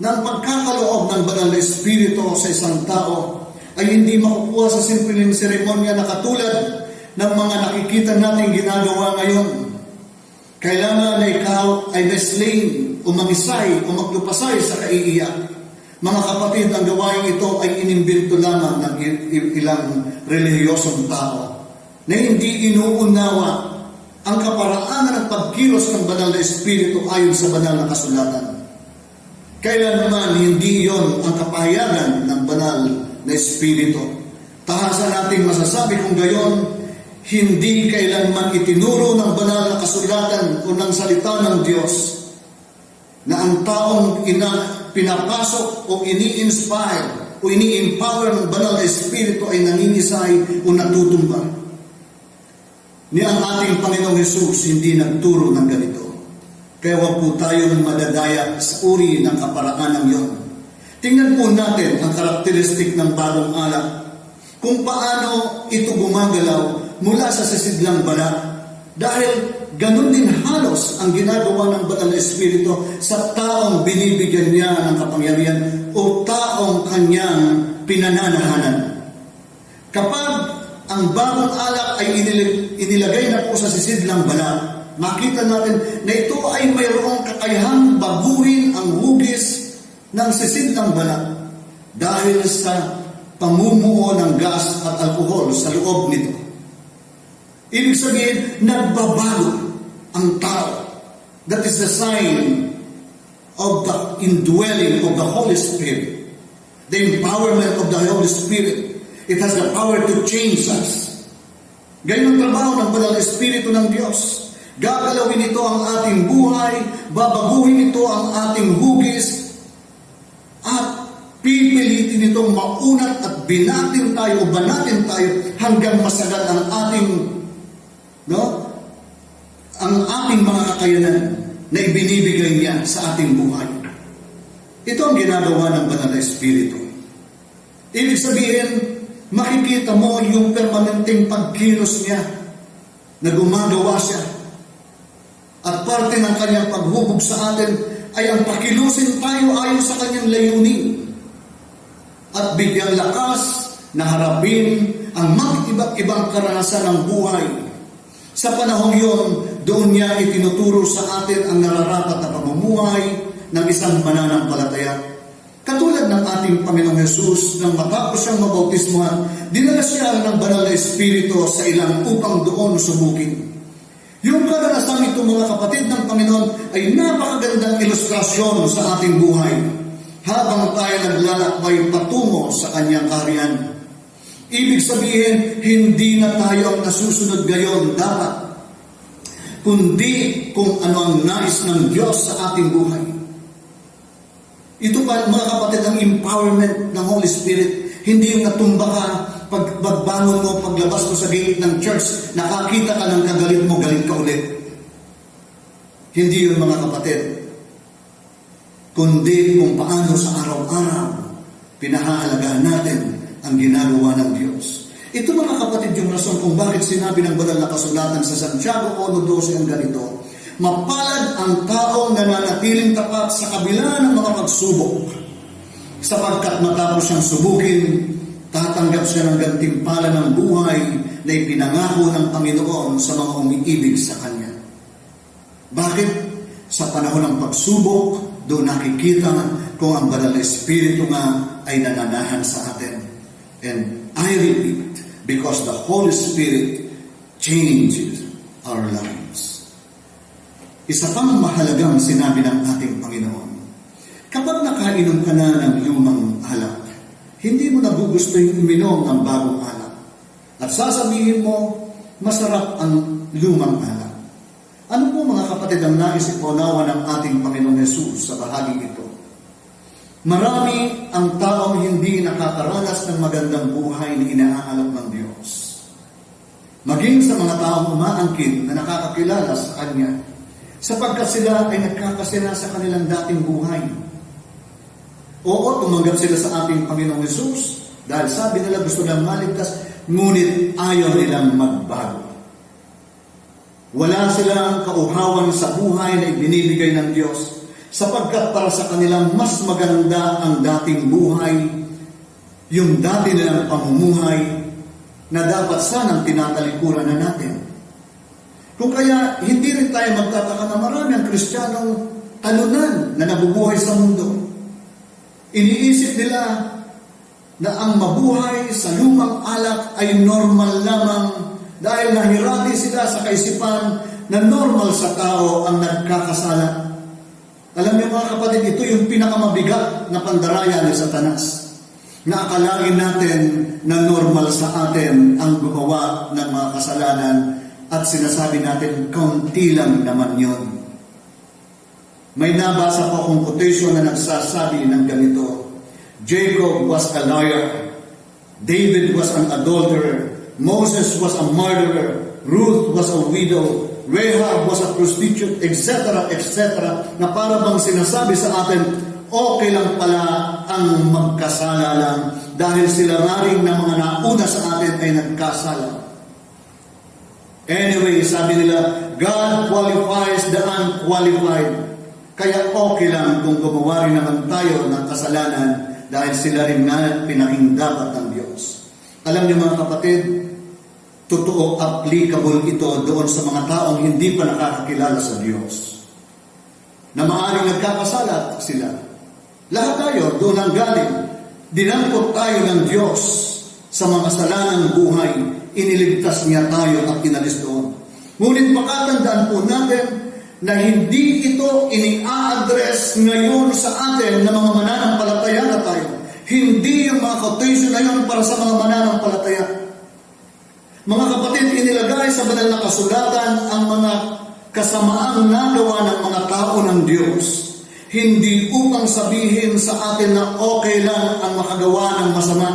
na ang pagkakaloob ng banal na espiritu sa isang tao ay hindi makukuha sa simpleng seremonya na katulad ng mga nakikita natin ginagawa ngayon. Kailangan na ikaw ay naslain o mangisay o maglupasay sa kaiiyak. Mga kapatid, ang gawain ito ay inimbento lamang ng ilang relihiyosong tao na hindi inuunawa ang kaparaanan ng pagkilos ng banal na espiritu ayon sa banal na kasulatan. Kailanman hindi iyon ang kapahayagan ng banal na espiritu. Tahasan nating masasabi kung gayon, hindi kailanman itinuro ng banal na kasulatan o ng salita ng Diyos na ang taong pinapasok o ini-inspire o ini-empower ng banal na espiritu ay nangingisay o natutumba. Ni ang ating Panginoong Hesus hindi nagturo ng ganito. Kaya huwag po tayong madadaya sa uri ng kaparaanan yon. Tingnan po natin ang karakteristik ng bagong alak. Kung paano ito gumagalaw mula sa sisidlang balat. Dahil ganun din halos ang ginagawa ng banal na espiritu sa taong binibigyan niya ng kapangyarihan o taong kanyang pinananahanan. Kapag ang bagong alak ay inilagay na po sa sisidlang balat, makita natin na ito ay mayroong kakayahang baguhin ang hugis ng sisidlang balat dahil sa pamumuo ng gas at alkohol sa loob nito. Ibig sabihin, nagbabago ang tao. That is the sign of the indwelling of the Holy Spirit. The empowerment of the Holy Spirit. It has the power to change us. Ganyan ang trabaho ng banal na espiritu ng Diyos. Gagalawin ito ang ating buhay, babaguhin ito ang ating hugis, at pipilitin itong maunat at binatin tayo o banatin tayo hanggang masagad ang ating mga kakayanan na ibinibigay niya sa ating buhay. Ito ang ginagawa ng banal na espiritu. Ibig sabihin, makikita mo yung permanenteng pagkilos niya na gumagawa siya. At parte ng kanyang paghubog sa atin ay ang pakilusin tayo ayon sa kanyang layunin at bigyang lakas na harapin ang mag-iba't ibang karanasan ng buhay. Sa panahong yon, doon niya itinuturo sa atin ang nararapat na pamumuhay ng isang mananampalataya. Katulad ng ating Panginoong Hesus, nang matapos siyang mabautismuhan, dinala siya ng banal na espiritu sa ilang upang doon subukin. Yung karanasan ito mga kapatid ng Panginoon ay napakagandang ilustrasyon sa ating buhay habang tayo naglalakbay patungo sa kanyang kaharian. Ibig sabihin, hindi na tayo ang nasusunod gayon dapat, kundi kung ano ang nais ng Diyos sa ating buhay. Ito pa mga kapatid ang empowerment ng Holy Spirit. Hindi yung natumba ka, pagbangon mo, paglabas mo sa gate ng church, nakakita ka ng kagalit mo, galit ka ulit. Hindi yun mga kapatid, kundi kung paano sa araw-araw pinahahalagahan natin ang ginagawa ng Diyos. Ito mga kapatid yung rason kung bakit sinabi ng banal na kasulatan sa Santiago 1:12 ang ganito, mapalad ang taong nananatiling tapat sa kabila ng mga pagsubok, sapagkat matapos siyang subukin, tatanggap siya ng gantimpala ng buhay na ipinangako ng Panginoon sa mga umiibig sa Kanya. Bakit? Sa panahon ng pagsubok, doon nakikita kung ang banal na Espiritu nga ay nananahan sa atin. And I repeat, because the Holy Spirit changes our lives. Isa pang mahalagang sinabi ng ating Panginoon, kapag nakainom ka na ng lumang alak, hindi mo nagugusto yung uminom ng bagong alak. At sasabihin mo, masarap ang lumang alak. Ano po mga kapatid ang nais ipunawa ng ating Panginoong Hesus sa bahaging ito? Marami ang taong hindi nakakaranas ng magandang buhay na inaalok ng Diyos. Maging sa mga taong umaangkin na nakakakilala sa Kanya, sapagkat sila ay nagkakasira sa kanilang dating buhay. Oo, tumanggap sila sa ating Panginoong Hesus dahil sabi nila gusto nilang maligtas, ngunit ayaw nilang magbago. Wala silang kauhawan sa buhay na ibinibigay ng Diyos sapagkat para sa kanilang mas maganda ang dating buhay, yung dati nilang pamumuhay na dapat sanang tinatalikuran na natin. Kung kaya hindi rin tayo magtataka na marami ang Kristiyanong talunan na nabubuhay sa mundo. Iniisip nila na ang mabuhay sa lumang alak ay normal lamang dahil nahirati sila sa kaisipan na normal sa tao ang nagkakasala. Alam niyo mga kapatid, ito yung pinakamabigat na pandaraya ni Satanas. Na akalain natin na normal sa atin ang gumawa ng mga kasalanan at sinasabi natin, kaunti lang naman yun. May nabasa po akong quotation na nagsasabi ng ganito, Jacob was a liar, David was an adulterer, Moses was a murderer, Ruth was a widow, Rahab was a prostitute, etc., etc., na para bang sinasabi sa atin, okay lang pala ang magkasala lang dahil sila nga rin na mga nauna sa atin ay nagkasala. Anyway, sabi nila, God qualifies the unqualified. Kaya okay lang kung gumawa rin naman tayo ng kasalanan dahil sila rin nga pinakingdapat ng Diyos. Alam niyo mga kapatid, totoo applicable ito doon sa mga taong hindi pa nakakakilala sa Diyos. Na maaaring nagkakasala sila. Lahat tayo doon ang galing. Dinampot tayo ng Diyos sa mga kasalanang buhay. Iniligtas niya tayo at inalis doon. Ngunit makatandaan po natin na hindi ito ini-address ngayon sa atin na mga mananampalataya na tayo. Hindi yung mga quotation na yun para sa mga mananampalataya. Mga kapatid, inilagay sa banal na kasulatan ang mga kasamaang nagawa ng mga tao ng Diyos. Hindi upang sabihin sa atin na okay lang ang makagawa ng masama.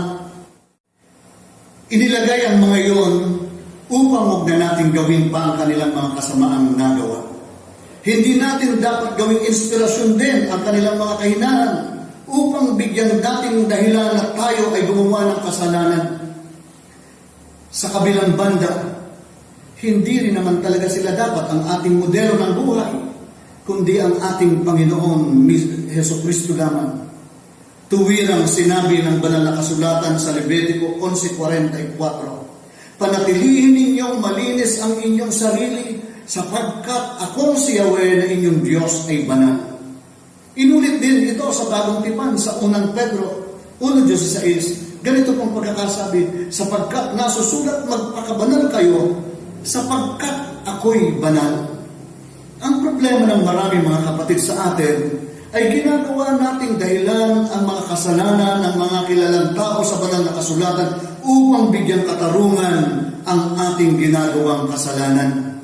Inilagay ang mga iyon upang huwag na natin gawin pa ang kanilang mga kasamaang nagawa. Hindi natin dapat gawing inspirasyon din ang kanilang mga kahinaan upang bigyan dating dahilan na tayo ay gumawa ng kasalanan. Sa kabilang banda, hindi rin naman talaga sila dapat ang ating modelo ng buhay, kundi ang ating Panginoon Jesucristo lamang. Tuwirang sinabi ng banal na kasulatan sa Levitico 11:44, panatilihin ninyong malinis ang inyong sarili sapagkat akong si Yahweh na inyong Diyos ay banal. Inulit din ito sa Bagong Tipan sa unang Pedro 1:16. Ganito pong pagkakasabi, sapagkat nasusulat magpakabanal kayo, sapagkat ako'y banal. Ang problema ng marami mga kapatid sa atin ay ginagawa nating dahilan ang mga kasalanan ng mga kilalang tao sa banal na kasulatan upang bigyan katarungan ang ating ginagawang kasalanan.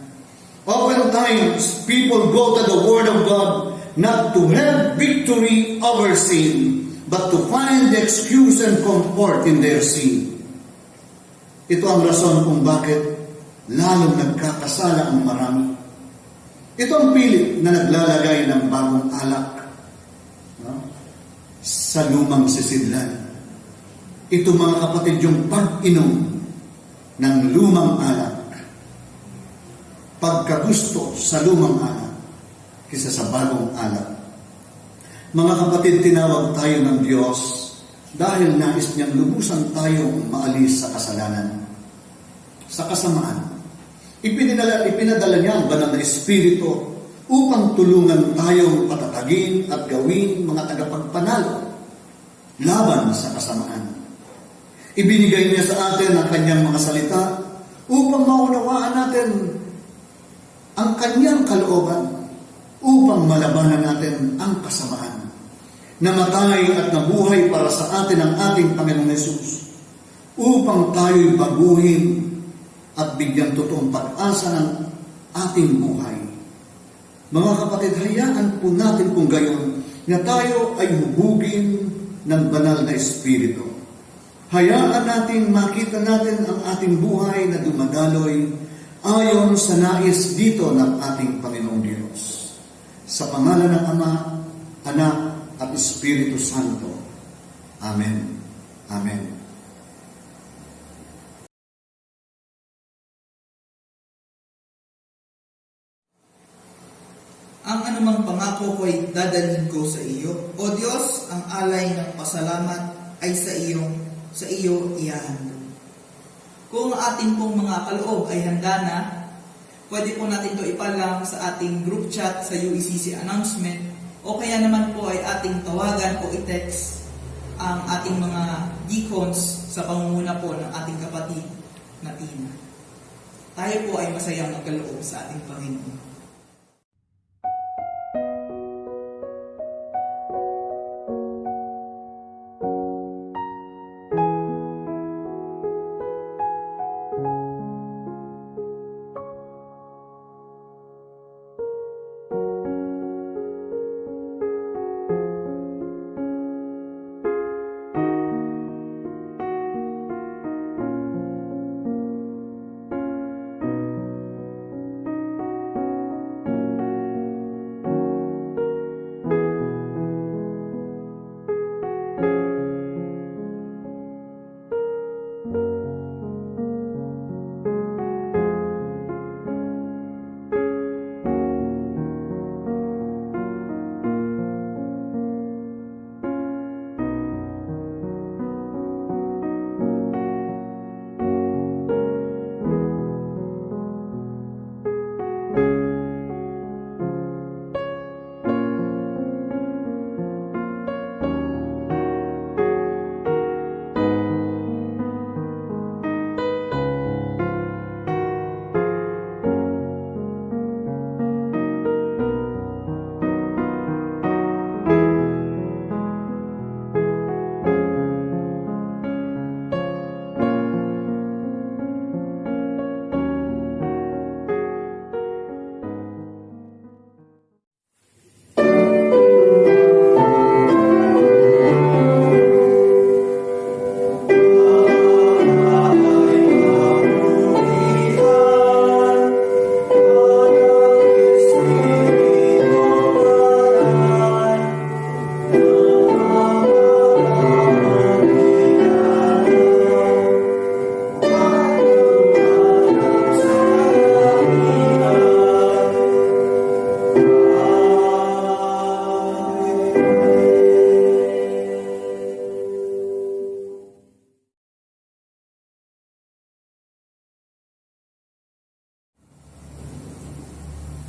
Oftentimes, people go to the Word of God not to have victory over sin, but to find the excuse and comfort in their sin. Ito ang rason kung bakit lalong nagkakasala ang marami. Ito ang pilit na naglalagay ng bagong alak, no, sa lumang sisidlan. Ito mga kapatid, yung pag-inom ng lumang alak, pagkagusto sa lumang alak kaysa sa bagong alak. Mga kapatid, tinawag tayo ng Diyos dahil nais niyang lubusan tayong maalis sa kasalanan, sa kasamaan. Ipinadala niya ang banal na Espiritu upang tulungan tayong patatagin at gawin mga tagapagpanalo laban sa kasamaan. Ibinigay niya sa atin ang kanyang mga salita upang maunawaan natin ang kanyang kalooban, upang malabanan natin ang kasamaan. Namatay at nabuhay para sa atin ang ating Panginoong Hesus upang tayo'y baguhin at bigyan totoong pag-asa ng ating buhay. Mga kapatid, hayaan po natin kung gayon na tayo ay hubugin ng banal na Espiritu. Hayaan natin makita natin ang ating buhay na dumadaloy ayon sa nais dito ng ating Panginoong Diyos. Sa pangalan ng Ama, Anak, at Espiritu Santo. Amen. Amen. Ang anumang pangako ko'y dadalhin ko sa iyo. O Diyos, ang alay ng pasalamat ay sa iyo ihahandog. Kung ating pong mga kaloob ay handa na, pwede po natin ito ipalang sa ating group chat sa UECC announcement, o kaya naman po ay ating tawagan o i-text ang ating mga deacons sa pangunguna po ng ating kapatid na Tina. Tayo po ay masayang magkaloob sa ating Panginoon.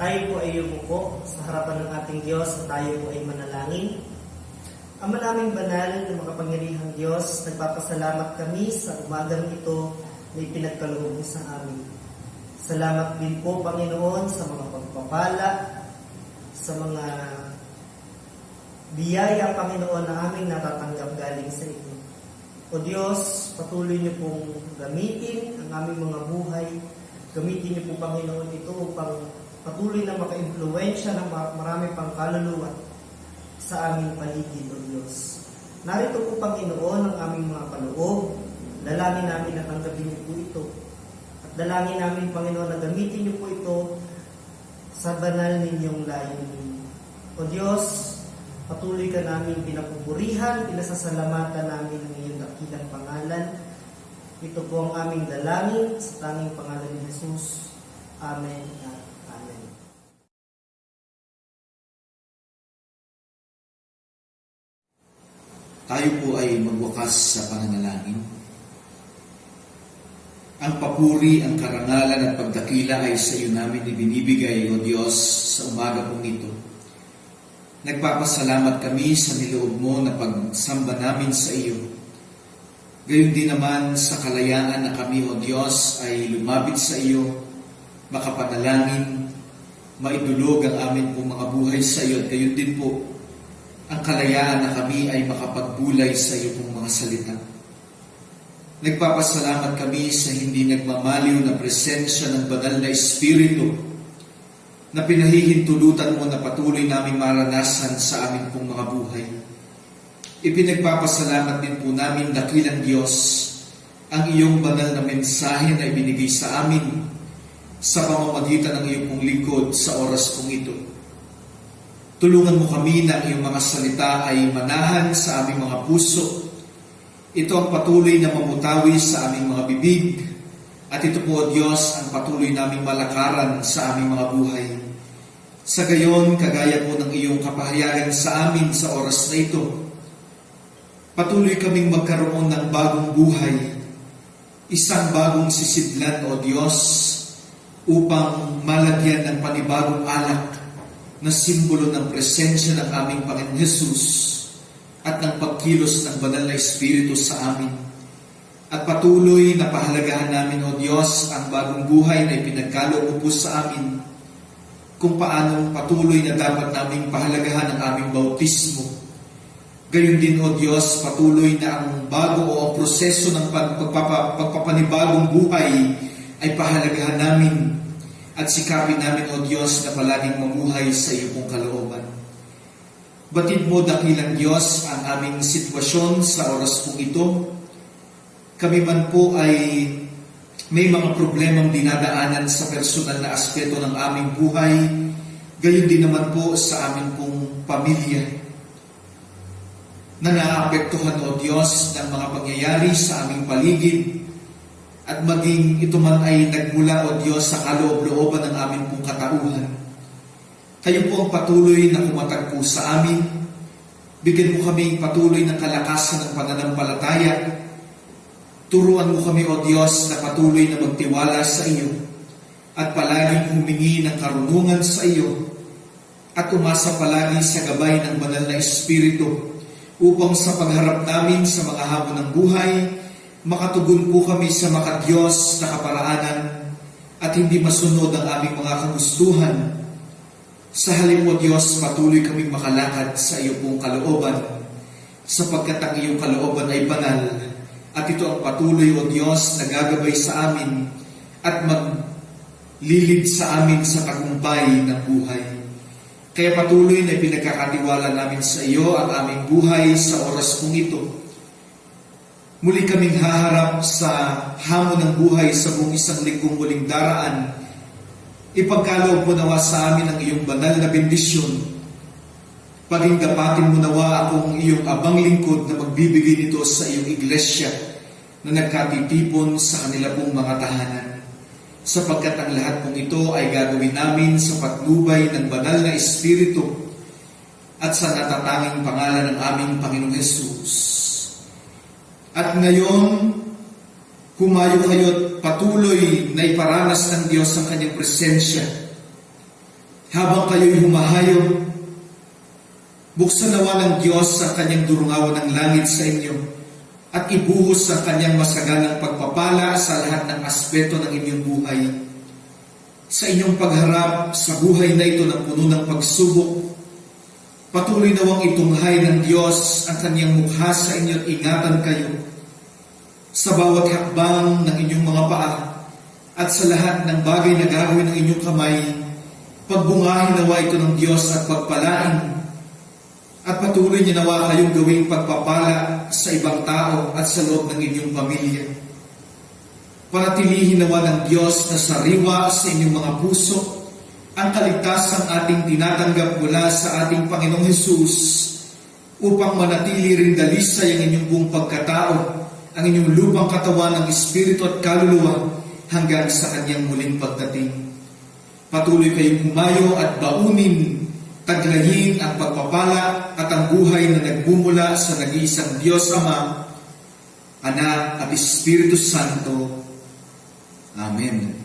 Tayo po ay yumuko sa harapan ng ating Diyos at tayo po ay manalangin. Ama naming banal na makapangyarihang Diyos, nagpapasalamat kami sa umagang ito na ipinagkaloob mo sa amin. Salamat din po, Panginoon, sa mga pagpapala, sa mga biyaya, Panginoon, na aming natatanggap galing sa inyo. O Diyos, patuloy niyo pong gamitin ang aming mga buhay. Gamitin niyo po, Panginoon, ito upang patuloy na maka-impluwensya ng marami pang kaluluwa sa aming paligid, O Diyos. Narito po, Panginoon, ang aming mga kaloob. Dalangin namin na tanggapin niyo po ito. At dalangin namin, Panginoon, na gamitin niyo po ito sa banal ninyong layunin. O Diyos, patuloy ka namin pinapupurihan, pinasasalamatan namin ang iyong dakilang pangalan. Ito po ang aming dalangin sa tanging pangalan ni Jesus. Amen at Amen. Tayo po ay magwakas sa pananalangin. Ang papuri, ang karangalan at pagdakila ay sa iyo namin ibinibigay, O Diyos, sa umaga pong ito. Nagpapasalamat kami sa niloob mo na pagsamba namin sa iyo. Gayon din naman sa kalayaan na kami, O Diyos, ay lumapit sa iyo, makapanalangin, maidulog ang amin pong mga buhay sa iyo. At gayon din po, ang kalayaan na kami ay makapagbulay sa iyo pong mga salita. Nagpapasalamat kami sa hindi nagmamaliw na presensya ng banal na Espiritu na pinahihintulutan mo na patuloy naming maranasan sa amin pong mga buhay. Ipinagpapasalamat din po namin, dakilang Diyos, ang iyong banal na mensahe na ibinigay sa amin sa pamamagitan ng iyong pong lingkod sa oras pong ito. Tulungan mo kami na ang iyong mga salita ay manahan sa aming mga puso. Ito ang patuloy na mamutawi sa aming mga bibig. At ito po, O Diyos, ang patuloy naming malakaran sa aming mga buhay. Sa gayon, kagaya po ng iyong kapahayagan sa amin sa oras na ito, patuloy kaming magkaroon ng bagong buhay, isang bagong sisidlan, O Diyos, upang malagyan ng panibagong alak na simbolo ng presensya ng aming Panginoon Jesus at ng pagkilos ng banal na Espiritu sa amin. At patuloy na pahalagahan namin, O Diyos, ang bagong buhay na ipinagkaloob mo po sa amin, kung paanong patuloy na dapat naming pahalagahan ang aming bautismo. Gayon din, O Diyos, patuloy na ang bago o ang proseso ng pagpapanibagong buhay ay pahalagahan namin at sikapin namin, O Diyos, na palaging mamuhay sa iyo pong kalooban. Batid mo, dakilang Diyos, ang aming sitwasyon sa oras pong ito. Kami man po ay may mga problemang dinadaanan sa personal na aspeto ng aming buhay, gayon din naman po sa aming pong pamilya, na naapektuhan, O Diyos, ng mga pangyayari sa aming paligid, at maging ito man ay nagmula, O Diyos, sa kaloob-looban ng aming pong katauhan. Kayo po ang patuloy na kumatagpo sa amin. Bigyan mo kami patuloy ng kalakasan ng pananampalataya. Turuan mo kami, O Diyos, na patuloy na magtiwala sa iyo at palaging humingi ng karunungan sa iyo at umasa palagi sa gabay ng banal na Espiritu upang sa pagharap namin sa mga hamon ng buhay, makatugon po kami sa makadiyos na kaparaanan at hindi masunod ang aming mga kagustuhan. Sa halip, O Diyos, patuloy kaming makalakad sa iyo pong kalooban, sapagkat ang iyong kalooban ay banal, at ito ang patuloy, O Diyos, na gagabay sa amin at maglilid sa amin sa tagumpay ng buhay. Kaya patuloy na pinagkakatiwala namin sa iyo ang aming buhay sa oras kong ito. Muli kaming haharap sa hamon ng buhay sa buong isang linggong muling daraan. Ipagkaloob mo nawa sa amin ang iyong banal na bendisyon. Paging dapatin mo nawa akong iyong abang lingkod na magbibigay nito sa iyong iglesia na nagkatitipon sa kanila pong mga tahanan. Sapagkat ang lahat pong ito ay gagawin namin sa patnubay ng banal na Espiritu at sa natatanging pangalan ng aming Panginoong Jesus. At ngayon, humayo kayo't patuloy na iparanas ng Diyos ang kanyang presensya. Habang kayo'y humahayo, buksan nawa ng Diyos ang kanyang durungawan ng langit sa inyo at ibuhos ang kanyang masaganang pagpapala sa lahat ng aspeto ng inyong buhay. Sa inyong pagharap sa buhay na ito ng puno ng pagsubok, patuloy nawang itunghay ng Diyos ang kanyang mukha sa inyo at ingatan kayo sa bawat hakbang ng inyong mga paa at sa lahat ng bagay na gagawin ng inyong kamay. Pagbungahin nawa ito ng Diyos at pagpalain, at patuloy niya nawa kayong gawing pagpapala sa ibang tao at sa loob ng inyong pamilya. Panatilihin nawa ng Diyos na sariwa sa inyong mga puso ang kaligtasang ating tinatanggap mula sa ating Panginoong Hesus upang manatili rin dalisay ang inyong buong pagkatao, ang inyong lupang katawan ng Espiritu at kaluluwa hanggang sa kanyang muling pagdating. Patuloy kayong humayo at baunin, taglayin ang pagpapala at ang buhay na nagbumula sa nag-iisang Diyos Ama, Anak at Espiritu Santo. Amen.